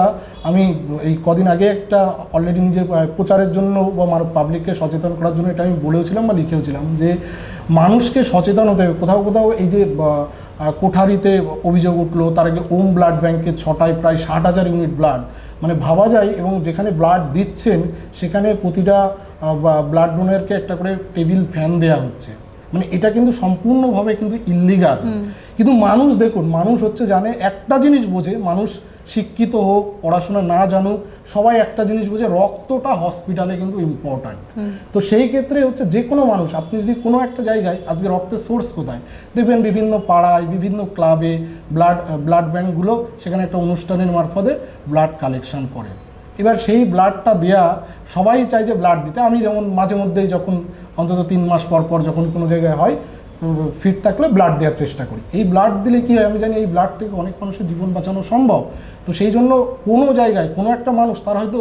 আমি এই কদিন আগে একটা অলরেডি নিজের প্রচারের জন্য বা পাবলিককে সচেতন করার জন্য এটা আমি বলেওছিলাম বা লিখেওছিলাম যে মানুষকে সচেতন হতে হবে। কোথাও এই যে কোঠারিতে অভিযোগ উঠলো, তার আগে ওম ব্লাড ব্যাংকের 6টায় প্রায় 60,000 ইউনিট ব্লাড, মানে ভাবা যায়, এবং যেখানে ব্লাড দিচ্ছেন সেখানে প্রতিটা ব্লাড ডোনারকে একটা করে টেবিল ফ্যান দেওয়া হচ্ছে, মানে এটা কিন্তু সম্পূর্ণভাবে কিন্তু ইল্লিগাল। কিন্তু মানুষ দেখুন, মানুষ হচ্ছে জানে একটা জিনিস বোঝে, মানুষ শিক্ষিত হোক পড়াশোনা না জানুক, সবাই একটা জিনিস বোঝে, রক্তটা হসপিটালে কিন্তু ইম্পর্ট্যান্ট। তো সেই ক্ষেত্রে হচ্ছে যে কোনো মানুষ, আপনি যদি কোনো একটা জায়গায় আজকে রক্তের সোর্স কোথায় দেখবেন, বিভিন্ন পাড়ায় বিভিন্ন ক্লাবে ব্লাড ব্যাঙ্কগুলো সেখানে একটা অনুষ্ঠানের মারফতে ব্লাড কালেকশন করে। এবার সেই ব্লাডটা দেয়া, সবাই চায় যে ব্লাড দিতে। আমি যেমন মাঝে মধ্যেই যখন অন্তত 3 মাস পর যখন কোনো জায়গায় হয়, ফিট থাকলে ব্লাড দেওয়ার চেষ্টা করি। এই ব্লাড দিলে কী হয় আমি জানি, এই ব্লাড থেকে অনেক মানুষের জীবন বাঁচানো সম্ভব। তো সেই জন্য কোনো জায়গায় কোনো একটা মানুষ, তার হয়তো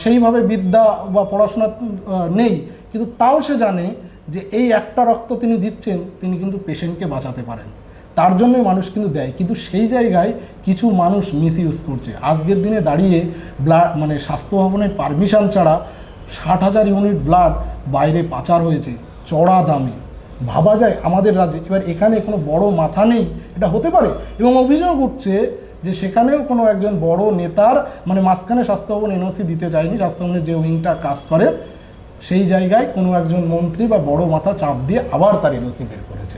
সেইভাবে বিদ্যা বা পড়াশোনা নেই, কিন্তু তাও সে জানে যে এই একটা রক্ত তিনি দিচ্ছেন, তিনি কিন্তু পেশেন্টকে বাঁচাতে পারেন, তার জন্যই মানুষ কিন্তু দেয়। কিন্তু সেই জায়গায় কিছু মানুষ মিসইউজ করছে। আজকের দিনে দাঁড়িয়ে ব্লাড মানে স্বাস্থ্য ভবনের পারমিশন ছাড়া 60,000 ইউনিট ব্লাড বাইরে পাচার হয়েছে চড়া দামে। ভাবা যায় আমাদের রাজ্যে, এবার এখানে কোনো বড় মাথা নেই, এটা হতে পারে। এবং অভিযোগ উঠছে যে সেখানেও কোনো একজন বড় নেতার মানে মাঝখানে স্বাস্থ্য ভবন এনওসি দিতে চায়নি, স্বাস্থ্য ভবনের যে উইংটা কাজ করে সেই জায়গায় কোনো একজন মন্ত্রী বা বড় মাথা চাপ দিয়ে আবার তার এনওসি বের করেছে।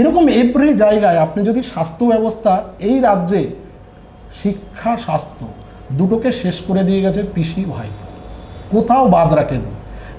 এরকম এভরি জায়গায় আপনি যদি স্বাস্থ্য ব্যবস্থা এই রাজ্যে শিক্ষা স্বাস্থ্য দুটোকে শেষ করে দিয়ে গেছে পিসি ভাইপো, কোথাও বাদ রাখেনি।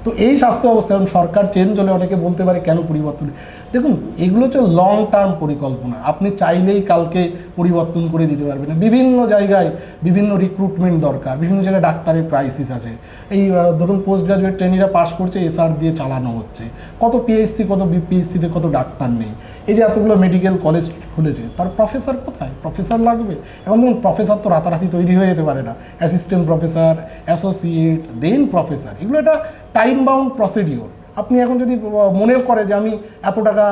তো এই স্বাস্থ্য ব্যবস্থা, এবং সরকার চেঞ্জ হলে অনেকে বলতে পারে কেন পরিবর্তন, দেখুন, এগুলো হচ্ছে লং টার্ম পরিকল্পনা। আপনি চাইলেই কালকে পরিবর্তন করে দিতে পারবেন না। বিভিন্ন জায়গায় বিভিন্ন রিক্রুটমেন্ট দরকার, বিভিন্ন জায়গায় ডাক্তারের ক্রাইসিস আছে। এই ধরুন পোস্ট গ্রাজুয়েট ট্রেনিরা পাস করছে, এসআর দিয়ে চালানো হচ্ছে। কত পিএইচসি, কত বিপিএইচসিতে কত ডাক্তার নেই। এই যে এতগুলো মেডিকেল কলেজ খুলেছে, তার প্রফেসর কোথায়? প্রফেসর লাগবে। এখন ধরুন প্রফেসর তো রাতারাতি তৈরি হয়ে যেতে পারে না। অ্যাসিস্ট্যান্ট প্রফেসর, অ্যাসোসিয়েট, দেন প্রফেসর, এগুলো একটা টাইম বাউন্ড প্রসিডিওর। আপনি এখন যদি মনে করে যে আমি এত টাকা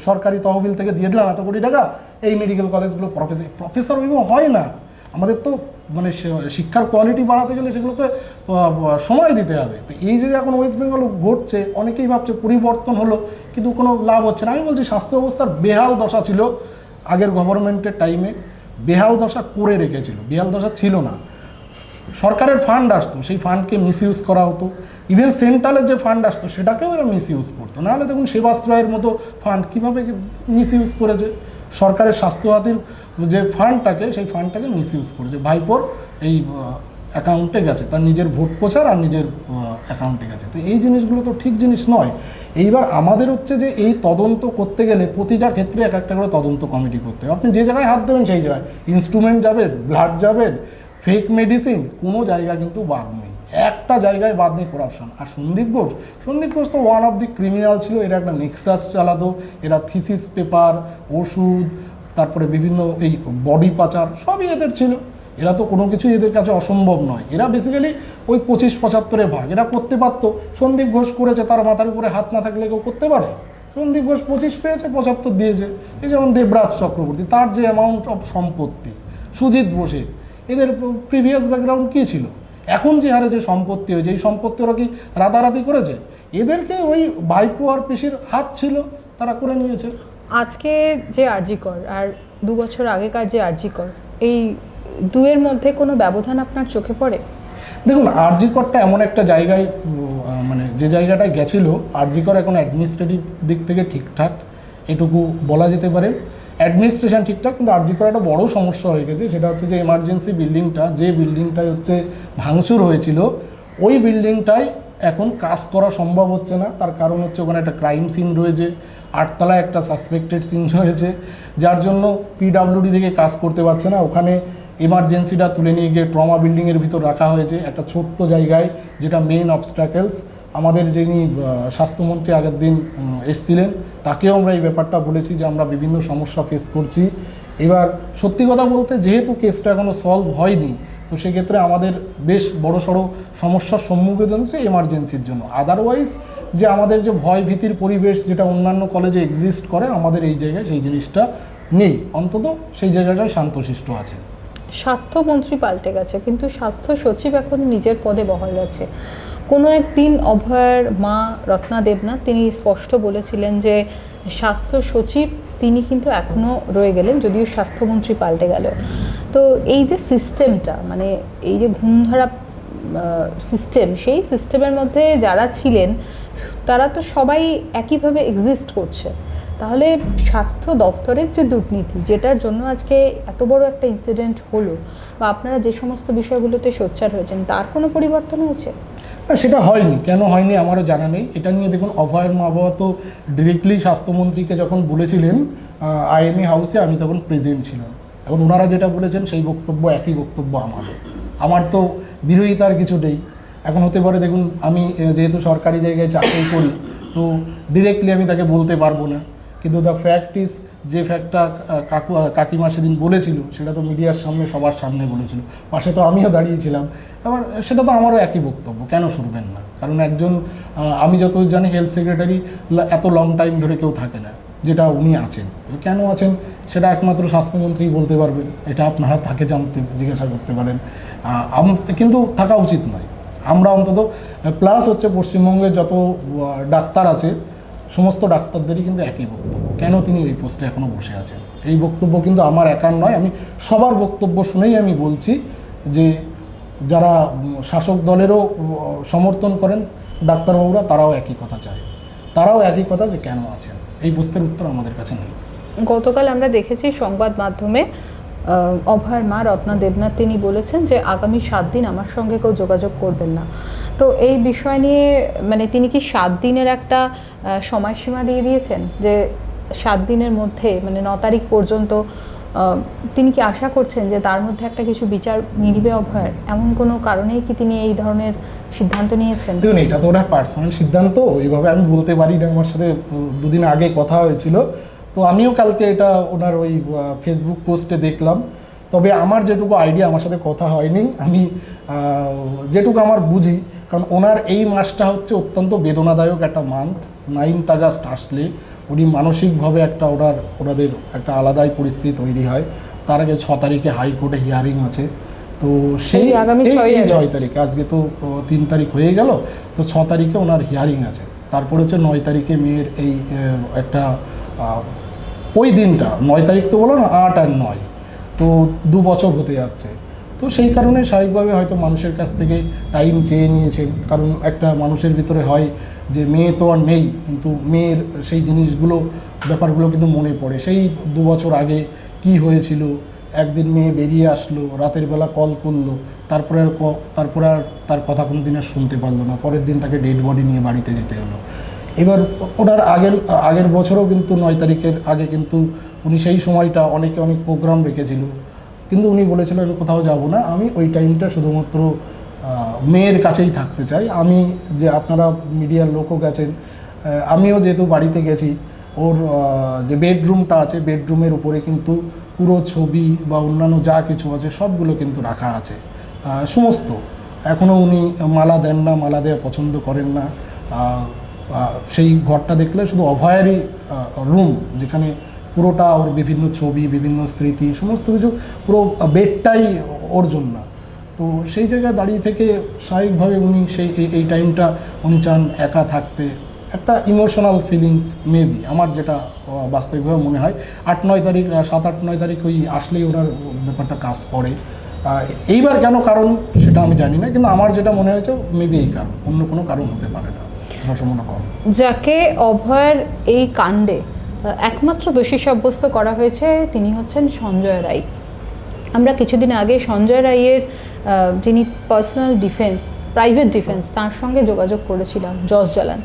সরকারি তহবিল থেকে দিয়ে দিলাম, এত কোটি টাকা, এই মেডিকেল কলেজগুলো প্রফেসর ওইভাবে হয় না। আমাদের তো মানে শিক্ষার কোয়ালিটি বাড়াতে গেলে সেগুলোকে সময় দিতে হবে। তো এই যে এখন ওয়েস্ট বেঙ্গল ঘটছে, অনেকেই ভাবছে পরিবর্তন হলো, কিন্তু কোনো লাভ হচ্ছে না। আমি বলছি স্বাস্থ্য ব্যবস্থার বেহাল দশা ছিল আগের গভর্নমেন্টের টাইমে, বেহাল দশা করে রেখেছিল, বেহাল দশা ছিল না। সরকারের ফান্ড আসতো, সেই ফান্ডকে মিসইউজ করা হতো। ইভেন সেন্ট্রালের যে ফান্ড আসতো সেটাকেও এরা মিসইউজ করতো। নাহলে দেখুন সেবাশ্রয়ের মতো ফান্ড কীভাবে মিসইউজ করেছে। সরকারের স্বাস্থ্যসাথীর যে ফান্ডটাকে, সেই ফান্ডটাকে মিসইউজ করেছে। ভাইপোর এই অ্যাকাউন্টে গেছে, তার নিজের ভোট প্রচার আর নিজের অ্যাকাউন্টে গেছে। তো এই জিনিসগুলো তো ঠিক জিনিস নয়। এইবার আমাদের হচ্ছে যে এই তদন্ত করতে গেলে প্রতিটা ক্ষেত্রে এক একটা করে তদন্ত কমিটি করতে হবে। আপনি যে জায়গায় হাত দেবেন সেই জায়গায় ইনস্ট্রুমেন্ট যাবেন, ব্লাড যাবেন, ফেক মেডিসিন, কোনো জায়গা কিন্তু বাদ নেই। একটা জায়গায় বাদ নেই করাপশন। আর সন্দীপ ঘোষ তো ওয়ান অফ দি ক্রিমিনাল ছিল। এরা একটা নেক্সাস চালাতো, এরা থিসিস পেপার, ওষুধ, তারপরে বিভিন্ন এই বডি পাচার, সবই এদের ছিল। এরা তো কোনো কিছুই এদের কাছে অসম্ভব নয়। এরা বেসিক্যালি ওই 25-75-এর ভাগ এরা করতে পারতো। সন্দীপ ঘোষ করেছে, তার মাথার উপরে হাত না থাকলে কেউ করতে পারে? সন্দীপ ঘোষ 25 পেয়েছে, 75 দিয়েছে। এই যেমন দেবরাজ চক্রবর্তী, তার যে অ্যামাউন্ট অফ সম্পত্তি, সুজিত বোসের, এদের প্রিভিয়াস ব্যাকগ্রাউন্ড কী ছিল? এখন যে হারে যে সম্পত্তি হয়েছে, এই সম্পত্তি ওরা কি রাতারাতি করেছে? এদেরকে ওই ভাইপো আর পিসির হাত ছিল, তারা করে নিয়েছে। আজকে যে আরজি কর আর 2 বছর আগেকার যে আরজি কর, এই দুয়ের মধ্যে কোনো ব্যবধান আপনার চোখে পড়ে? দেখুন, আরজি করটা এমন একটা জায়গায়, মানে যে জায়গাটায় গেছিলো, আরজি কর এখন অ্যাডমিনিস্ট্রেটিভ দিক থেকে ঠিকঠাক, এটুকু বলা যেতে পারে। অ্যাডমিনিস্ট্রেশন ঠিকঠাক, কিন্তু আরজি কর একটা বড়ো সমস্যা হয়ে গেছে। সেটা হচ্ছে যে এমার্জেন্সি বিল্ডিংটা, যে বিল্ডিংটায় হচ্ছে ভাঙচুর হয়েছিল, ওই বিল্ডিংটায় এখন কাজ করা সম্ভব হচ্ছে না। তার কারণ হচ্ছে ওখানে একটা ক্রাইম সিন রয়েছে, 8তলায় একটা সাসপেক্টেড সিন রয়েছে, যার জন্য পিডাব্লিউডি থেকে কাজ করতে পারছে না। ওখানে এমার্জেন্সিটা তুলে নিয়ে গিয়ে ট্রমা বিল্ডিংয়ের ভিতর রাখা হয়েছে, একটা ছোট্ট জায়গায়, যেটা মেন অবস্ট্রাকেলস। আমাদের যিনি স্বাস্থ্যমন্ত্রী আগের দিন এসেছিলেন, তাকেও আমরা এই ব্যাপারটা বলেছি যে আমরা বিভিন্ন সমস্যা ফেস করছি। এবার সত্যি কথা বলতে, যেহেতু কেসটা এখনও সলভ হয়নি, তো সেক্ষেত্রে আমাদের বেশ বড়সড় সমস্যার সম্মুখীন হচ্ছে এমার্জেন্সির জন্য। আদারওয়াইজ যে আমাদের যে ভয় ভীতির পরিবেশ যেটা অন্যান্য কলেজে এক্সিস্ট করে, আমাদের এই জায়গায় সেই জিনিসটা নেই। অন্তত সেই জায়গাটায় শান্তশিষ্ট আছে। স্বাস্থ্যমন্ত্রী পাল্টে গেছে, কিন্তু স্বাস্থ্য সচিব এখন নিজের পদে বহাল আছে। কোনো একদিন অভয়ের মা রত্না দেবনাথ তিনি স্পষ্ট বলেছিলেন যে স্বাস্থ্য সচিব তিনি কিন্তু এখনও রয়ে গেলেন, যদিও স্বাস্থ্যমন্ত্রী পাল্টে গেল। তো এই যে সিস্টেমটা, মানে এই যে ঘুমধরা সিস্টেম, সেই সিস্টেমের মধ্যে যারা ছিলেন তারা তো সবাই একইভাবে এক্সিস্ট করছে। তাহলে স্বাস্থ্য দপ্তরের যে দুর্নীতি, যেটার জন্য আজকে এত বড় একটা ইনসিডেন্ট হলো, বা আপনারা যে সমস্ত বিষয়গুলোতে সোচ্চার হয়েছেন, তার কোনো পরিবর্তন হয়েছে? না, সেটা হয়নি। কেন হয়নি আমারও জানা নেই। এটা নিয়ে দেখুন, অভয়ের মা বাবা তো ডিরেক্টলি স্বাস্থ্যমন্ত্রীকে যখন বলেছিলেন আইএমএ হাউসে, আমি তখন প্রেজেন্ট ছিলাম। এখন ওনারা যেটা বলেছেন সেই বক্তব্য একই বক্তব্য আমার তো বিরোধিতার কিছু নেই। এখন হতে পারে, দেখুন আমি যেহেতু সরকারি জায়গায় চাকরি করি, তো ডিরেক্টলি আমি তাকে বলতে পারবো না। কিন্তু দ্য ফ্যাক্ট ইজ, যে ফ্যাক্টটা কাকিমা সেদিন বলেছিল, সেটা তো মিডিয়ার সামনে, সবার সামনে বলেছিল, পাশে তো আমিও দাঁড়িয়েছিলাম। এবার সেটা তো আমারও একই বক্তব্য, কেন শুনবেন না? কারণ একজন, আমি যত জানি হেলথ সেক্রেটারি এত লং টাইম ধরে কেউ থাকে না, যেটা উনি আছেন। কেন আছেন সেটা একমাত্র স্বাস্থ্যমন্ত্রী বলতে পারবেন। এটা আপনারা তাকে জিজ্ঞাসা করতে পারেন, কিন্তু থাকা উচিত নয়। আমরা অন্তত, প্লাস হচ্ছে পশ্চিমবঙ্গের যত ডাক্তার আছে, সমস্ত ডাক্তারদেরই কিন্তু একই বক্তব্য, কেন তিনি ওই পোস্টে এখনও বসে আছেন। এই বক্তব্য কিন্তু আমার একার নয়, আমি সবার বক্তব্য শুনেই আমি বলছি যে যারা শাসক দলেরও সমর্থন করেন ডাক্তারবাবুরা, তারাও একই কথা চায়, তারাও একই কথা যে কেন আছেন। এই প্রশ্নের উত্তর আমাদের কাছে নেই। গতকাল আমরা দেখেছি সংবাদ মাধ্যমে অভয়ের মা রত্না দেবনাথ তিনি বলেছেন যে আগামী 7 দিন আমার সঙ্গে কেউ যোগাযোগ করবেন না। তো এই বিষয় নিয়ে মানে তিনি কি 7 দিনের একটা সময়সীমা দিয়ে দিয়েছেন যে 7 দিনের মধ্যে মানে 9 তারিখ পর্যন্ত তিনি কি আশা করছেন যে তার মধ্যে একটা কিছু বিচার মিলবে অভয়ের? এমন কোনো কারণেই কি তিনি এই ধরনের সিদ্ধান্ত নিয়েছেন? দেখুন, এটা তো ওটা পার্সোনাল সিদ্ধান্ত, ওইভাবে আমি বলতে পারি না। আমার সাথে 2 দিন আগে কথা হয়েছিল, তো আমিও কালকে এটা ওনার ওই ফেসবুক পোস্টে দেখলাম। তবে আমার যেটুকু আইডিয়া, আমার সাথে কথা হয়নি, আমি যেটুকু আমার বুঝি, কারণ ওনার এই মাসটা হচ্ছে অত্যন্ত বেদনাদায়ক একটা মান্থ। 9th আগস্ট আসলে উনি মানসিকভাবে একটা ওনাদের একটা আলাদাই পরিস্থিতি তৈরি হয়। তার আগে 6 তারিখে হাইকোর্টে হিয়ারিং আছে। তো সেই আগামী 6 তারিখে, আজকে তো 3 তারিখ হয়ে গেল, তো 6 তারিখে ওনার হিয়ারিং আছে। তারপরে হচ্ছে 9 তারিখে মেয়ের এই একটা ওই দিনটা, 9 তারিখ তো বলো না, 8 আর 9, তো 2 বছর হতে যাচ্ছে। তো সেই কারণে স্বাভাবিকভাবে হয়তো মানুষের কাছ থেকে টাইম চেয়ে নিয়েছেন, কারণ একটা মানুষের ভিতরে হয় যে মেয়ে তো আর নেই, কিন্তু মেয়ের সেই জিনিসগুলো, ব্যাপারগুলো কিন্তু মনে পড়ে। সেই 2 বছর আগে কি হয়েছিল, একদিন মেয়ে বেরিয়ে আসলো, রাতের বেলা কল করলো, তারপরে আর তার কথা কোনো দিন আর শুনতে পারলো না। পরের দিন তাকে ডেড বডি নিয়ে বাড়িতে যেতে হলো। এবার ওনার আগের বছরও কিন্তু 9 তারিখের আগে কিন্তু উনি সেই সময়টা অনেক প্রোগ্রাম রেখেছিল, কিন্তু উনি বলেছিল আমি কোথাও যাব না, আমি ওই টাইমটা শুধুমাত্র মেয়ের কাছেই থাকতে চাই। আমি যে আপনারা মিডিয়ার লোকও গেছেন, আমিও যেহেতু বাড়িতে গেছি, ওর যে বেডরুমটা আছে, বেডরুমের উপরে কিন্তু পুরো ছবি বা অন্যান্য যা কিছু আছে সবগুলো কিন্তু রাখা আছে, সমস্ত। এখনও উনি মালা দেন না, মালা দেওয়া পছন্দ করেন না। সেই ঘরটা দেখলে শুধু অভয়েরই রুম, যেখানে পুরোটা ওর বিভিন্ন ছবি, বিভিন্ন স্মৃতি, সমস্ত কিছু, পুরো বেডটাই ওর জন্য। তো সেই জায়গায় দাঁড়িয়ে থেকে স্বাভাবিকভাবে উনি এই টাইমটা উনি চান একা থাকতে, একটা ইমোশনাল ফিলিংস মেবি, আমার যেটা বাস্তবিকভাবে মনে হয়। 8-9 তারিখ, 7-8-9 তারিখ ওই আসলেই ওনার ব্যাপারটা কাজ করে। এইবার কেন কারণ সেটা আমি জানি না, কিন্তু আমার যেটা মনে হয়েছে মেবি এই কারণ, অন্য কোনো কারণ হতে পারে না, সম্ভাবনা কম। যাকে অভয়ের এই কাণ্ডে একমাত্র দোষী সাব্যস্ত করা হয়েছে তিনি হচ্ছেন সঞ্জয় রায়। আমরা কিছুদিন আগে সঞ্জয় রায়ের যিনি পার্সোনাল ডিফেন্স, প্রাইভেট ডিফেন্স, তার সঙ্গে যোগাযোগ করেছিলাম, জজ জালান।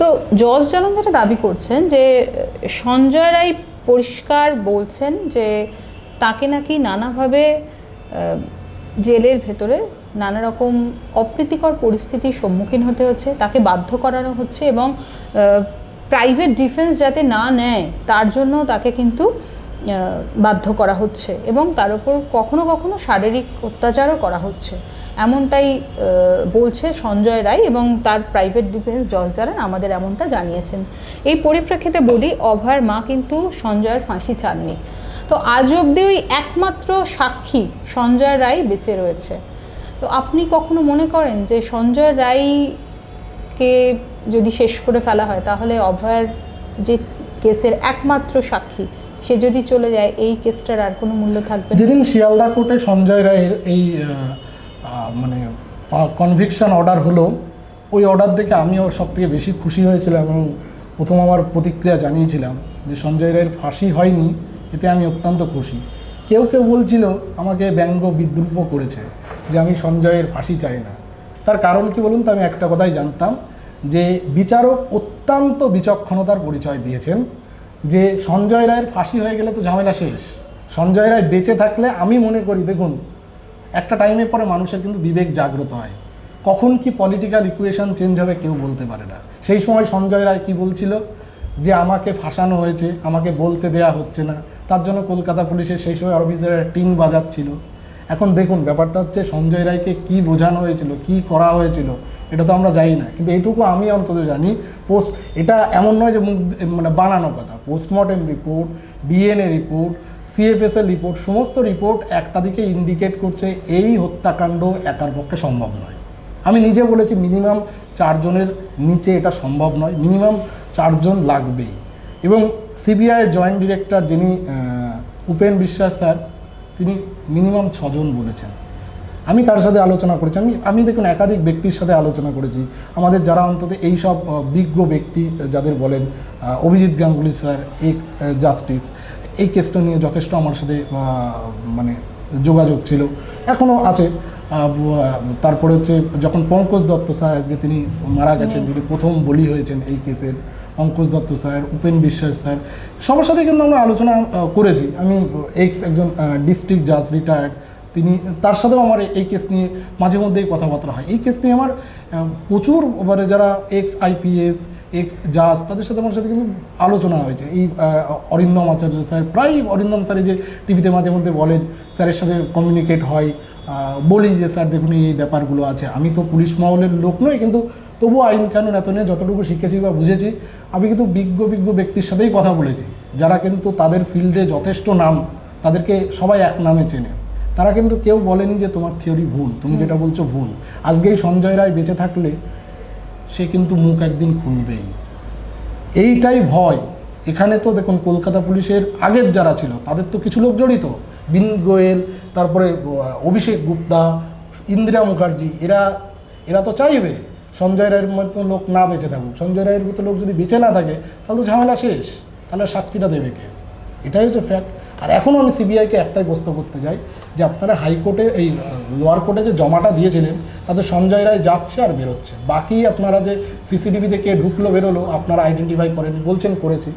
তো জজ জালান যেটা দাবি করছেন যে সঞ্জয় রায় পরিষ্কার বলছেন যে তাকে নাকি নানাভাবে জেলের ভেতরে নানা রকম অপ্রীতিকর পরিস্থিতির সম্মুখীন হতে হচ্ছে, তাকে বাধ্য করানো হচ্ছে, এবং প্রাইভেট ডিফেন্স যাতে না নেয় তার জন্য তাকে কিন্তু বাধ্য করা হচ্ছে, এবং তার উপর কখনো কখনো শারীরিক অত্যাচারও করা হচ্ছে, এমনটাই বলছে সঞ্জয় রায় এবং তার প্রাইভেট ডিফেন্স জজ যারা আমাদের এমনটা জানিয়েছেন। এই পরিপ্রেক্ষিতে বলি, অভয়ের মা কিন্তু সঞ্জয়ের ফাঁসি চাননি। তো আজ অবধি ওই একমাত্র সাক্ষী সঞ্জয় রায় বেঁচে রয়েছে। তো আপনি কখনো মনে করেন যে সঞ্জয় রায়কে যদি শেষ করে ফেলা হয়, তাহলে অভয়ের যে কেসের একমাত্র সাক্ষী সে যদি চলে যায়, এই কেসটার আর কোনো মূল্য থাকবে? যেদিন শিয়ালদা কোর্টে সঞ্জয় রায়ের এই মানে কনভিকশন অর্ডার হলো, ওই অর্ডার দেখে আমিও সবথেকে বেশি খুশি হয়েছিলাম এবং প্রথম আমার প্রতিক্রিয়া জানিয়েছিলাম যে সঞ্জয় রায়ের ফাঁসি হয়নি, এতে আমি অত্যন্ত খুশি। কেউ বলছিল, আমাকে ব্যঙ্গ বিদ্রূপও করেছে যে আমি সঞ্জয়ের ফাঁসি চাই না। তার কারণ কি বলুন তো, আমি একটা কথাই জানতাম যে বিচারক অত্যন্ত বিচক্ষণতার পরিচয় দিয়েছেন যে সঞ্জয় রায়ের ফাঁসি হয়ে গেলে তো ঝামেলা শেষ। সঞ্জয় রায় বেঁচে থাকলে আমি মনে করি, দেখুন একটা টাইমে পরে মানুষের কিন্তু বিবেক জাগ্রত হয়, কখন কি পলিটিক্যাল ইকুয়েশন চেঞ্জ হবে কেউ বলতে পারে না। সেই সময় সঞ্জয় রায় কি বলছিল যে আমাকে ফাঁসানো হয়েছে, আমাকে বলতে দেয়া হচ্ছে না, তার জন্য কলকাতা পুলিশের সেই সময় অফিসারের টিং বাজাচ্ছিল। এখন দেখুন ব্যাপারটা হচ্ছে সঞ্জয় রায়কে কী বোঝানো হয়েছিল, কি করা হয়েছিল, এটা তো আমরা জানি না, কিন্তু এটুকু আমি অন্তত জানি এটা এমন নয় যে মানে বানানো কথা। Postmortem report, DNA report, CFSL report, সমস্ত রিপোর্ট একটা দিকে ইন্ডিকেট করছে এই হত্যাকাণ্ড একার পক্ষে সম্ভব নয়। আমি নিজে বলেছি মিনিমাম 4 জনের নিচে এটা সম্ভব নয়, মিনিমাম 4 জন লাগবেই। এবং সিবিআইয়ের জয়েন্ট ডিরেক্টর যিনি উপেন বিশ্বাস স্যার, তিনি মিনিমাম 6 জন বলেছেন। আমি তার সাথে আলোচনা করেছি, আমি দেখুন একাধিক ব্যক্তির সাথে আলোচনা করেছি, আমাদের যারা অন্তত এই সব বিজ্ঞ ব্যক্তি যাদের বলেন, Abhijit Ganguly sir, x justice, এই কেসটা নিয়ে যথেষ্ট আমার সাথে মানে যোগাযোগ ছিল, এখনও আছে। তারপরে হচ্ছে যখন পঙ্কজ দত্ত স্যার, আজকে তিনি মারা গেছেন, যিনি প্রথম বলি হয়েছেন এই কেসের, পঙ্কজ দত্ত স্যার, উপেন বিশ্বাস স্যার, সবার সাথে কিন্তু আমরা আলোচনা করেছি। আমি একজন ডিস্ট্রিক্ট জাজ রিটায়ার্ড, তিনি, তার সাথেও আমার এই কেস নিয়ে মাঝে মধ্যেই কথাবার্তা হয়। এই কেস নিয়ে আমার প্রচুর, মানে যারা IPS জাজ, তাদের সাথে আমার সাথে কিন্তু আলোচনা হয়েছে। এই অরিন্দম আচার্য স্যার, প্রায় অরিন্দম স্যার যে টিভিতে মাঝে মধ্যে বলেন, স্যারের সাথে কমিউনিকেট হয়, বলি যে স্যার দেখুন এই ব্যাপারগুলো আছে। আমি তো পুলিশ মহলের লোক নই, কিন্তু তবুও আইন কানুন এত নিয়ে যতটুকু শিখেছি বা বুঝেছি, আমি কিন্তু বিজ্ঞ ব্যক্তির সাথেই কথা বলেছি, যারা কিন্তু তাদের ফিল্ডে যথেষ্ট নাম, তাদেরকে সবাই এক নামে চেনে। তারা কিন্তু কেউ বলেনি যে তোমার থিওরি ভুল, তুমি যেটা বলছো ভুল। আজকেই সঞ্জয় রায় বেঁচে থাকলে সে কিন্তু মুখ একদিন খুলবেই, এইটাই ভয়। এখানে তো দেখুন কলকাতা পুলিশের আগের যারা ছিল তাদের তো কিছু লোক জড়িত, বিনীত গোয়েল, তারপরে অভিষেক গুপ্তা, ইন্দিরা মুখার্জি, এরা তো চাইবে সঞ্জয় রায়ের মতো লোক না বেঁচে থাকুক। সঞ্জয় রায়ের মতো লোক যদি বেঁচে না থাকে তাহলে তো ঝামেলা শেষ, তাহলে সাক্ষীটা দেবে কে? এটাই হচ্ছে ফ্যাক্ট। আর এখনও আমি সিবিআইকে একটাই প্রশ্ন করতে যাই যে আপনারা হাইকোর্টে, এই লোয়ার কোর্টে যে জমাটা দিয়েছিলেন, তাতে সঞ্জয় রায় যাচ্ছে আর বেরোচ্ছে, বাকি আপনারা যে সিসিটিভিতে কে ঢুকলো বেরোলো আপনারা আইডেন্টিফাই করেন, বলছেন করেছি।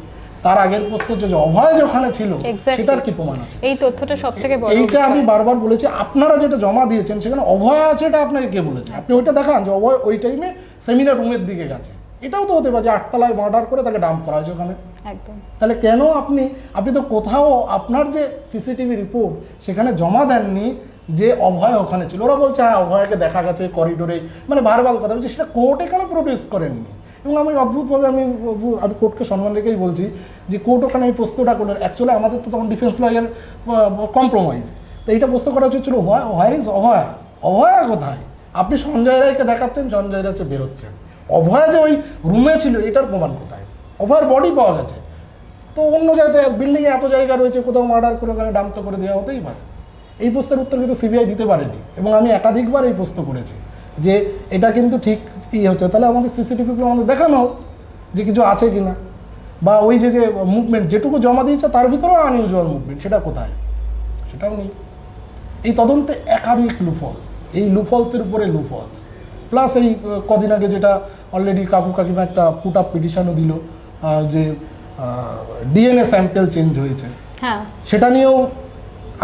তার আগের প্রশ্ন হচ্ছে যে অভয় যে ওখানে ছিল, সেটার কি প্রমাণ আছে? এই তথ্যটা সবথেকে বড়। এইটা আমি বারবার বলেছি, আপনারা যেটা জমা দিয়েছেন সেখানে অভয় আছে, এটা আপনাকে কে বলেছে? আপনি ওইটা দেখান যে অভয় ওই টাইমে সেমিনার রুমের দিকে গেছে। এটাও তো হতে পারে যে 8 তলায় মার্ডার করে তাকে ডাম্প করা হয়েছে ওখানে। একদম। তাহলে কেন আপনি তো কোথাও আপনার যে সিসিটিভি রিপোর্ট সেখানে জমা দেননি যে অভয় ওখানে ছিল? ওরা বলছে হ্যাঁ অভয়কে দেখা গেছে করিডোরে, মানে বারবার কথা বলছে, সেটা কোর্টে কেন প্রডিউস করেননি? এবং আমি অদ্ভুতভাবে আমি কোর্টকে সম্মান রেখেই বলছি যে কোর্ট ওখানে এই প্রশ্নটা করলেন। অ্যাকচুয়ালি আমাদের তো তখন ডিফেন্স লয়ার কম্প্রোমাইজ, তো এইটা প্রশ্ন করা উচিত ছিল হোয়ার ইজ অভয়া? অভয়া কোথায়? আপনি সঞ্জয় রায়কে দেখাচ্ছেন, সঞ্জয় রায় বেরোচ্ছেন। অভয়া যে ওই রুমে ছিল এটার প্রমাণ কোথায়? অভয়ের বডি পাওয়া গেছে, তো অন্য জায়গায় বিল্ডিংয়ে এত জায়গা রয়েছে, কোথাও মার্ডার করে ওখানে ডাম্প করে দেওয়া হতেই পারে। এই প্রশ্নের উত্তর কিন্তু সিবিআই দিতে পারেনি, এবং আমি একাধিকবার এই প্রশ্ন করেছি যে এটা কিন্তু ঠিক হচ্ছে। তাহলে আমাদের সিসিটিভিগুলো আমাদের দেখানো যে কিছু আছে কি না, বা ওই যে মুভমেন্ট যেটুকু জমা দিয়েছে তার ভিতরেও আনইউজুয়াল মুভমেন্ট, সেটা কোথায়? সেটাও নেই। এই তদন্তে একাধিক লুফলস, এই লুফলসের উপরে লুফলস, প্লাস এই কদিন আগে যেটা অলরেডি কাকিমা একটা পুট আপ পিটিশনও দিল যে ডিএনএ স্যাম্পেল চেঞ্জ হয়েছে, হ্যাঁ, সেটা নিয়েও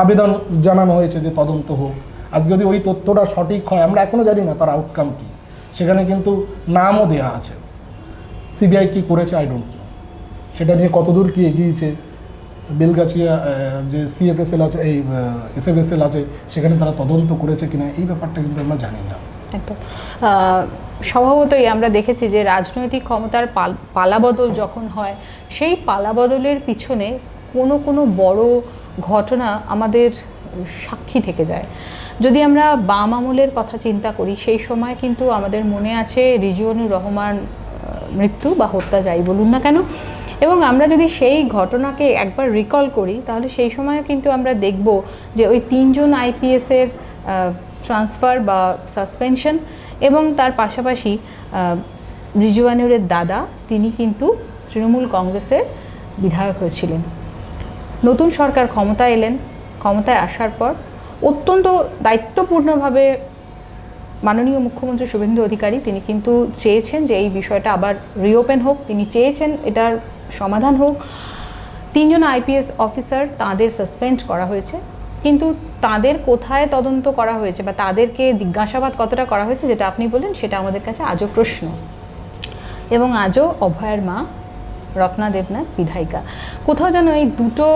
আবেদন জানানো হয়েছে যে তদন্ত হোক। আজ যদি ওই তথ্যটা সঠিক হয়, আমরা এখনও জানি না তার আউটকাম কী, সেখানে কিন্তু নামও দেওয়া আছে। সিবিআই কী করেছে আই ডোন্ট নো, সেটা নিয়ে কতদূর কী এগিয়েছে, বেলগাছিয়া যে CFSL আছে, এই SFSL আছে, সেখানে তারা তদন্ত করেছে কিনা, এই ব্যাপারটা কিন্তু আমরা জানি না। একদম। স্বভাবতই আমরা দেখেছি যে রাজনৈতিক ক্ষমতার পালাবদল যখন হয়, সেই পালাবদলের পিছনে কোনো বড় ঘটনা আমাদের সাক্ষী থেকে যায়। যদি আমরা বাম আমলের কথা চিন্তা করি, সেই সময় কিন্তু আমাদের মনে আছে রিজওয়ানুর রহমান মৃত্যু বা হত্যা, যাই বলুন না কেন, এবং আমরা যদি সেই ঘটনাকে একবার রিকল করি, তাহলে সেই সময় কিন্তু আমরা দেখব যে ওই 3 জন IPS-এর ট্রান্সফার বা সাসপেনশন, এবং তার পাশাপাশি রিজওয়ানুরের দাদা, তিনি কিন্তু তৃণমূল কংগ্রেসের বিধায়ক হয়েছিলেন। নতুন সরকার ক্ষমতায় এলেন, ক্ষমতায় আসার পর অত্যন্ত দায়িত্বপূর্ণভাবে মাননীয় মুখ্যমন্ত্রী শুভেন্দু অধিকারী তিনি কিন্তু চেয়েছেন যে এই বিষয়টা আবার রিওপেন হোক, তিনি চেয়েছেন এটার সমাধান হোক। 3 জন IPS অফিসার তাদের সাসপেন্ড করা হয়েছে, কিন্তু তাদের কোথায় তদন্ত করা হয়েছে বা তাদেরকে জিজ্ঞাসাবাদ কতটা করা হয়েছে, যেটা আপনি বললেন, সেটা আমাদের কাছে আজও প্রশ্ন। এবং আজও অভয়ের মা রত্না দেবনাথ বিধায়িকা, কোথাও যেন এই দুটো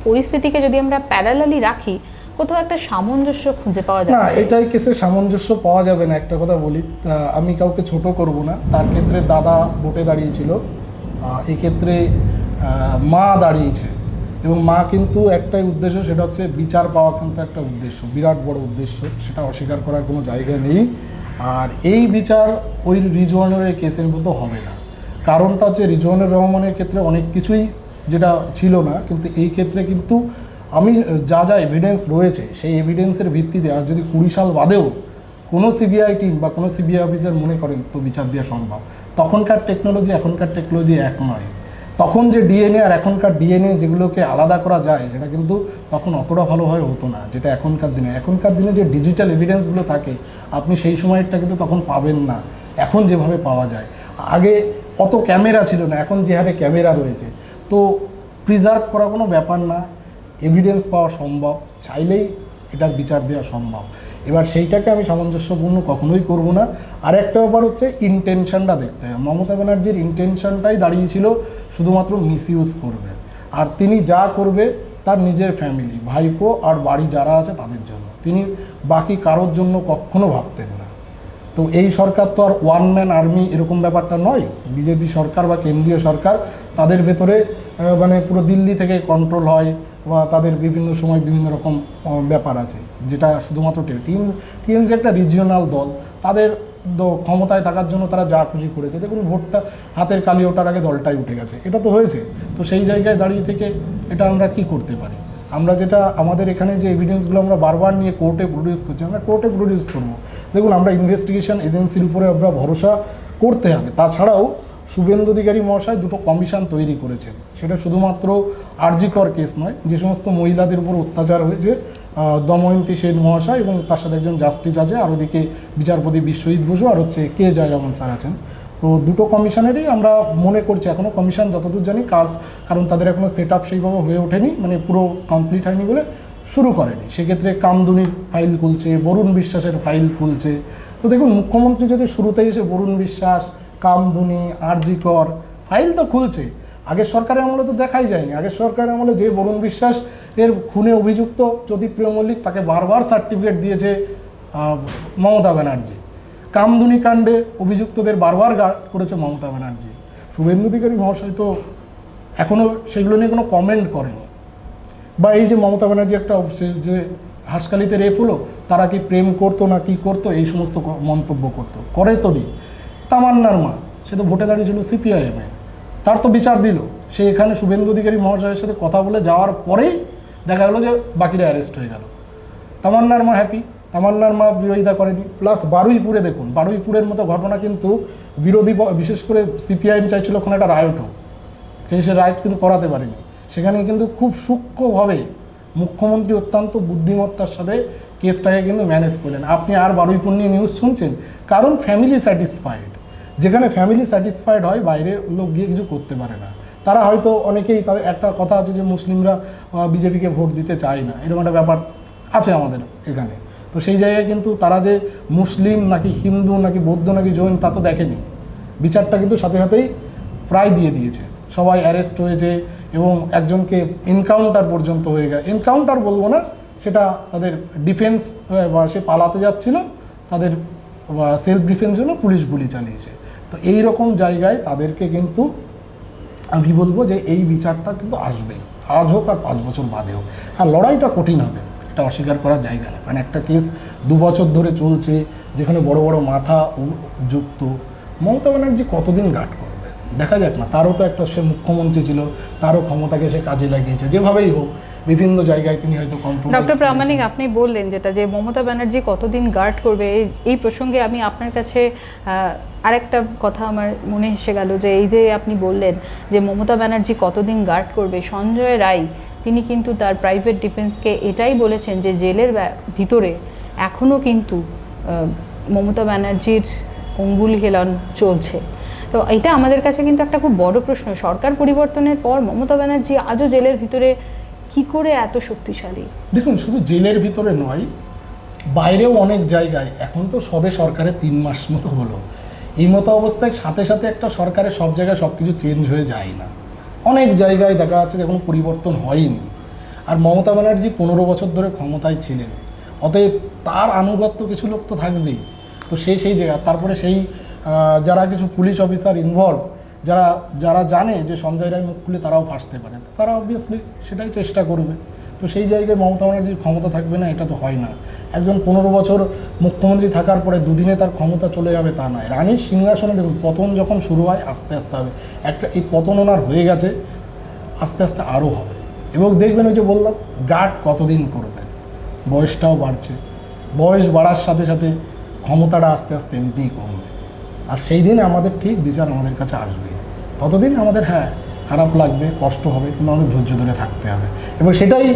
পরিস্থিতিকে যদি আমরা প্যারালালি রাখি, কোথাও একটা সামঞ্জস্য খুঁজে পাওয়া যায় না। এটাই কেসে সামঞ্জস্য পাওয়া যাবে না। একটা কথা বলি, আমি কাউকে ছোট করব না, তার ক্ষেত্রে দাদা ভোটে দাঁড়িয়েছিল, এক্ষেত্রে মা দাঁড়িয়েছে, এবং মা কিন্তু একটাই উদ্দেশ্য, সেটা হচ্ছে বিচার পাওয়া, কিন্তু একটা উদ্দেশ্য, বিরাট বড় উদ্দেশ্য, সেটা অস্বীকার করার কোনো জায়গা নেই। আর এই বিচার ওই রিজওয়ানুরের কেসের মতো হবে না। কারণটা হচ্ছে রিজওয়ানুর রহমানের ক্ষেত্রে অনেক কিছুই যেটা ছিল না, কিন্তু এই ক্ষেত্রে কিন্তু আমি যা এভিডেন্স রয়েছে সেই এভিডেন্সের ভিত্তিতে, আর যদি 20 সাল বাদেও কোনো সিবিআই টিম বা কোনো সিবিআই অফিসার মনে করেন তো বিচার দেওয়া সম্ভব। তখনকার টেকনোলজি এখনকার টেকনোলজি এক নয়। তখন যে ডিএনএ আর এখনকার ডিএনএ যেগুলোকে আলাদা করা যায় সেটা কিন্তু তখন অতটা ভালোভাবে হতো না, যেটা এখনকার দিনে যে ডিজিটাল এভিডেন্সগুলো থাকে আপনি সেই সময়টা কিন্তু তখন পাবেন না এখন যেভাবে পাওয়া যায়। আগে অত ক্যামেরা ছিল না, এখন যে হারে ক্যামেরা রয়েছে, তো প্রিজার্ভ করা কোনো ব্যাপার না, এভিডেন্স পাওয়া সম্ভব, চাইলেই এটার বিচার দেওয়া সম্ভব। এবার সেইটাকে আমি সামঞ্জস্যপূর্ণ কখনোই করব না। আর একটা ব্যাপার হচ্ছে ইন্টেনশনটা দেখতে হবে। মমতা ব্যানার্জির ইন্টেনশনটাই দাঁড়িয়েছিল শুধুমাত্র মিসইউজ করবে, আর তিনি যা করবে তার নিজের ফ্যামিলি, ভাইপো আর বাড়ি যারা আছে তাদের জন্য, তিনি বাকি কারোর জন্য কখনো ভাবতেন না। তো এই সরকার তো আর ওয়ান ম্যান আর্মি এরকম ব্যাপারটা নয়। বিজেপি সরকার বা কেন্দ্রীয় সরকার, তাদের ভেতরে মানে পুরো দিল্লি থেকে কন্ট্রোল হয় বা তাদের বিভিন্ন সময় বিভিন্ন রকম ব্যাপার আছে, যেটা শুধুমাত্র টিএমসি একটা রিজিওনাল দল, তাদের ক্ষমতায় থাকার জন্য তারা যা খুশি করেছে। দেখুন ভোটটা হাতের কালি ওঠার আগে দলটাই উঠে গেছে, এটা তো হয়েছে। তো সেই জায়গায় দাঁড়িয়ে থেকে এটা আমরা কি করতে পারি? আমরা যেটা আমাদের এখানে যে এভিডেন্সগুলো আমরা বারবার নিয়ে কোর্টে প্রডিউস করছি, আমরা কোর্টে প্রডিউস করবো। দেখুন আমরা ইনভেস্টিগেশন এজেন্সির উপরে আমরা ভরসা করতে হবে। তাছাড়াও শুভেন্দু অধিকারী মহাশয় দুটো কমিশন তৈরি করেছেন, সেটা শুধুমাত্র আরজিকর কেস নয়, যে সমস্ত মহিলাদের উপর অত্যাচার হয়েছে, দময়ন্তী সেন মহাশয় এবং তার সাথে একজন জাস্টিস আছে, আর ওদিকে বিচারপতি বিশ্বজিৎ বসু আর হচ্ছে কে জয়রামন স্যার আছেন। তো দুটো কমিশনেরই আমরা মনে করছি, এখনও কমিশন যতদূর জানি কাজ, কারণ তাদের এখনও সেট আপ সেইভাবে হয়ে ওঠেনি, মানে পুরো কমপ্লিট হয়নি বলে শুরু করেনি। সেক্ষেত্রে কামদুনির ফাইল খুলছে, বরুণ বিশ্বাসের ফাইল খুলছে। তো দেখুন মুখ্যমন্ত্রী যদি শুরুতেই এসে বরুণ বিশ্বাস, কামদুনি, আরজিকর ফাইল তো খুলছে, আগের সরকারের আমলে তো দেখাই যায়নি। আগের সরকারের আমলে যে বরুণ বিশ্বাস এর খুনে অভিযুক্ত জ্যোতিপ্রিয় মল্লিক, তাকে বারবার সার্টিফিকেট দিয়েছে মমতা ব্যানার্জি। কামদুনি কাণ্ডে অভিযুক্তদের বারবার গার্ড করেছে মমতা ব্যানার্জি। শুভেন্দু অধিকারী মহাশয় তো এখনও সেগুলো নিয়ে কোনো কমেন্ট করেনি। বা এই যে মমতা ব্যানার্জি একটা যে হাসখালিতে রেপ হলো, তারা কি প্রেম করতো না কি করতো, এই সমস্ত মন্তব্য করতো, করে তো নি। তামান্নার মা, সে তো ভোটে দাঁড়িয়েছিল সিপিআইএমে, তার তো বিচার দিল। সে এখানে শুভেন্দু অধিকারী মহাশয়ের সাথে কথা বলে যাওয়ার পরেই দেখা গেলো যে বাকিরা অ্যারেস্ট হয়ে গেল। তামান্নার মা হ্যাপি, তামান্নার মা বিরোধিতা করেনি। প্লাস বারুইপুরে দেখুন, বারুইপুরের মতো ঘটনা কিন্তু বিরোধী, বিশেষ করে সিপিআইএম চাইছিল ওখানে একটা রায়ট হোক, সে রায়ট কিন্তু করাতে পারেনি। সেখানে কিন্তু খুব সূক্ষ্মভাবে মুখ্যমন্ত্রী অত্যন্ত বুদ্ধিমত্তার সাথে কেসটাকে কিন্তু ম্যানেজ করলেন। আপনি আর বারুইপুর নিয়ে নিউজ শুনছেন, কারণ ফ্যামিলি স্যাটিসফাইড। যেখানে ফ্যামিলি স্যাটিসফাইড হয়, বাইরের লোক গিয়ে কিছু করতে পারে না। তারা হয়তো অনেকেই, তাদের একটা কথা আছে যে মুসলিমরা বিজেপিকে ভোট দিতে চায় না, এরকম একটা ব্যাপার আছে আমাদের এখানে। তো সেই জায়গায় কিন্তু তারা যে মুসলিম নাকি হিন্দু নাকি বৌদ্ধ নাকি জৈন তা তো দেখেনি, বিচারটা কিন্তু সাথে সাথেই প্রায় দিয়ে দিয়েছে। সবাই অ্যারেস্ট হয়েছে এবং একজনকে এনকাউন্টার পর্যন্ত হয়ে গেছে। এনকাউন্টার বলবো না, সেটা তাদের ডিফেন্স, বা সে পালাতে যাচ্ছিল, তাদের সেলফ ডিফেন্স জন্য পুলিশ গুলি চালিয়েছে। তো এই রকম জায়গায় তাদেরকে কিন্তু আমি বলবো যে এই বিচারটা কিন্তু আসবেই, আজ হোক আর 5 বছর বাদে হোক। আর লড়াইটা কঠিন হবে, এটা অস্বীকার করার জায়গা না। মানে একটা কেস 2 বছর ধরে চলছে, যেখানে বড় বড় মাথা যুক্ত। মমতা ব্যানার্জি কতদিন গার্ড করবে দেখা যাক না। তারও তো একটা, সে মুখ্যমন্ত্রী ছিল, তারও ক্ষমতাকে সে কাজে লাগিয়েছে, যেভাবেই হোক বিভিন্ন জায়গায় তিনি হয়তো কম্প্রোমাইজ। ডক্টর প্রামাণিক, আপনি বললেন যেটা, যে মমতা ব্যানার্জি কতদিন গার্ড করবে, এই প্রসঙ্গে আমি আপনার কাছে আরেকটা কথা আমার মনে এসে গেল, যে এই যে আপনি বললেন যে মমতা ব্যানার্জি কতদিন গার্ড করবে, সঞ্জয় রায় তিনি কিন্তু তার প্রাইভেট ডিফেন্সকে এটাই বলেছেন যে জেলের ভিতরে এখনও কিন্তু মমতা ব্যানার্জির অঙ্গুলি হেলন চলছে। তো এটা আমাদের কাছে কিন্তু একটা খুব বড় প্রশ্ন। সরকার পরিবর্তনের পর মমতা ব্যানার্জি আজও জেলের ভিতরে কি করে এত শক্তিশালী? দেখুন শুধু জেলের ভিতরে নয়, বাইরেও অনেক জায়গায়। এখন তো সবে সরকারের 3 মাস মতো হলো। এই মতো অবস্থায় সাথে সাথে একটা সরকারের সব জায়গায় সব কিছু চেঞ্জ হয়ে যায় না। অনেক জায়গায় দেখা যাচ্ছে যে কোনো পরিবর্তন হয়নি। আর মমতা ব্যানার্জি 15 বছর ধরে ক্ষমতায় ছিলেন, অতএব তার আনুগত্য কিছু লোক তো থাকবেই। তো সেই জায়গা, তারপরে সেই যারা কিছু পুলিশ অফিসার ইনভলভ, যারা জানে যে সঞ্জয় রায় মুখ খুলে তারাও ফাঁসতে পারে, তারা অবভিয়াসলি সেটাই চেষ্টা করবে। তো সেই জায়গায় মমতা ব্যানার্জির ক্ষমতা থাকবে না, এটা তো হয় না। একজন 15 বছর মুখ্যমন্ত্রী থাকার পরে দুদিনে তার ক্ষমতা চলে যাবে তা নয়। রানীর সিংহাসনে দেখুন পতন যখন শুরু হয় আস্তে আস্তে হবে, একটা এই পতন ওনার হয়ে গেছে, আস্তে আস্তে আরও হবে। এবং দেখবেন ওই যে বললাম গার্ড কতদিন করবে, বয়সটাও বাড়ছে, বয়স বাড়ার সাথে সাথে ক্ষমতাটা আস্তে আস্তে এমনিই কমবে। আর সেই দিন আমাদের ঠিক বিচার আমাদের কাছে আসবে। ততদিন আমাদের খারাপ লাগবে, কষ্ট হবে, কিন্তু আমাদের ধৈর্য ধরে থাকতে হবে। এবং সেটাই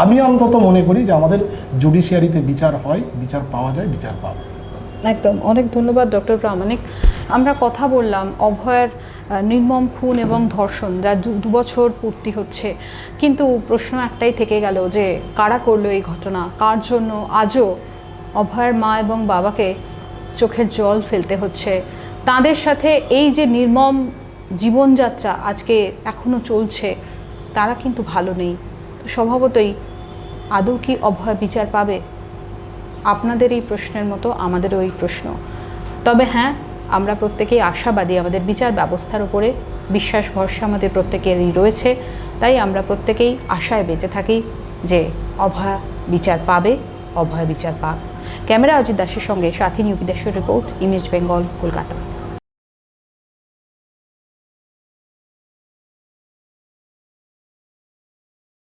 আমি অন্তত মনে করি যে আমাদের জুডিশিয়ারিতে বিচার হয়, বিচার পাওয়া যায়, বিচার পাবে। একদম, অনেক ধন্যবাদ ডক্টর প্রামাণিক। আমরা কথা বললাম অভয়ের নির্মম খুন এবং ধর্ষণ, যার 2 বছর পূর্তি হচ্ছে, কিন্তু প্রশ্ন একটাই থেকে গেল যে কারা করলো এই ঘটনা, কার জন্য আজও অভয়ের মা এবং বাবাকে চোখের জল ফেলতে হচ্ছে। তাদের সাথে এই যে নির্মম জীবনযাত্রা আজকে এখনও চলছে, তারা কিন্তু ভালো নেই। তো স্বভাবতই আদৌ কি অভয় বিচার পাবে? আপনাদের এই প্রশ্নের মতো আমাদেরও এই প্রশ্ন। তবে হ্যাঁ, আমরা প্রত্যেকেই আশাবাদী, আমাদের বিচার ব্যবস্থার উপরে বিশ্বাস ভরসা আমাদের প্রত্যেকেরই রয়েছে। তাই আমরা প্রত্যেকেই আশায় বেঁচে থাকি যে অভয়া বিচার পাবে, অভয়া বিচার পাক। ক্যামেরা অজিত দাসের সঙ্গে সাথী নিয়োগীদের রিপোর্ট, ইমেজ বেঙ্গল, কলকাতা।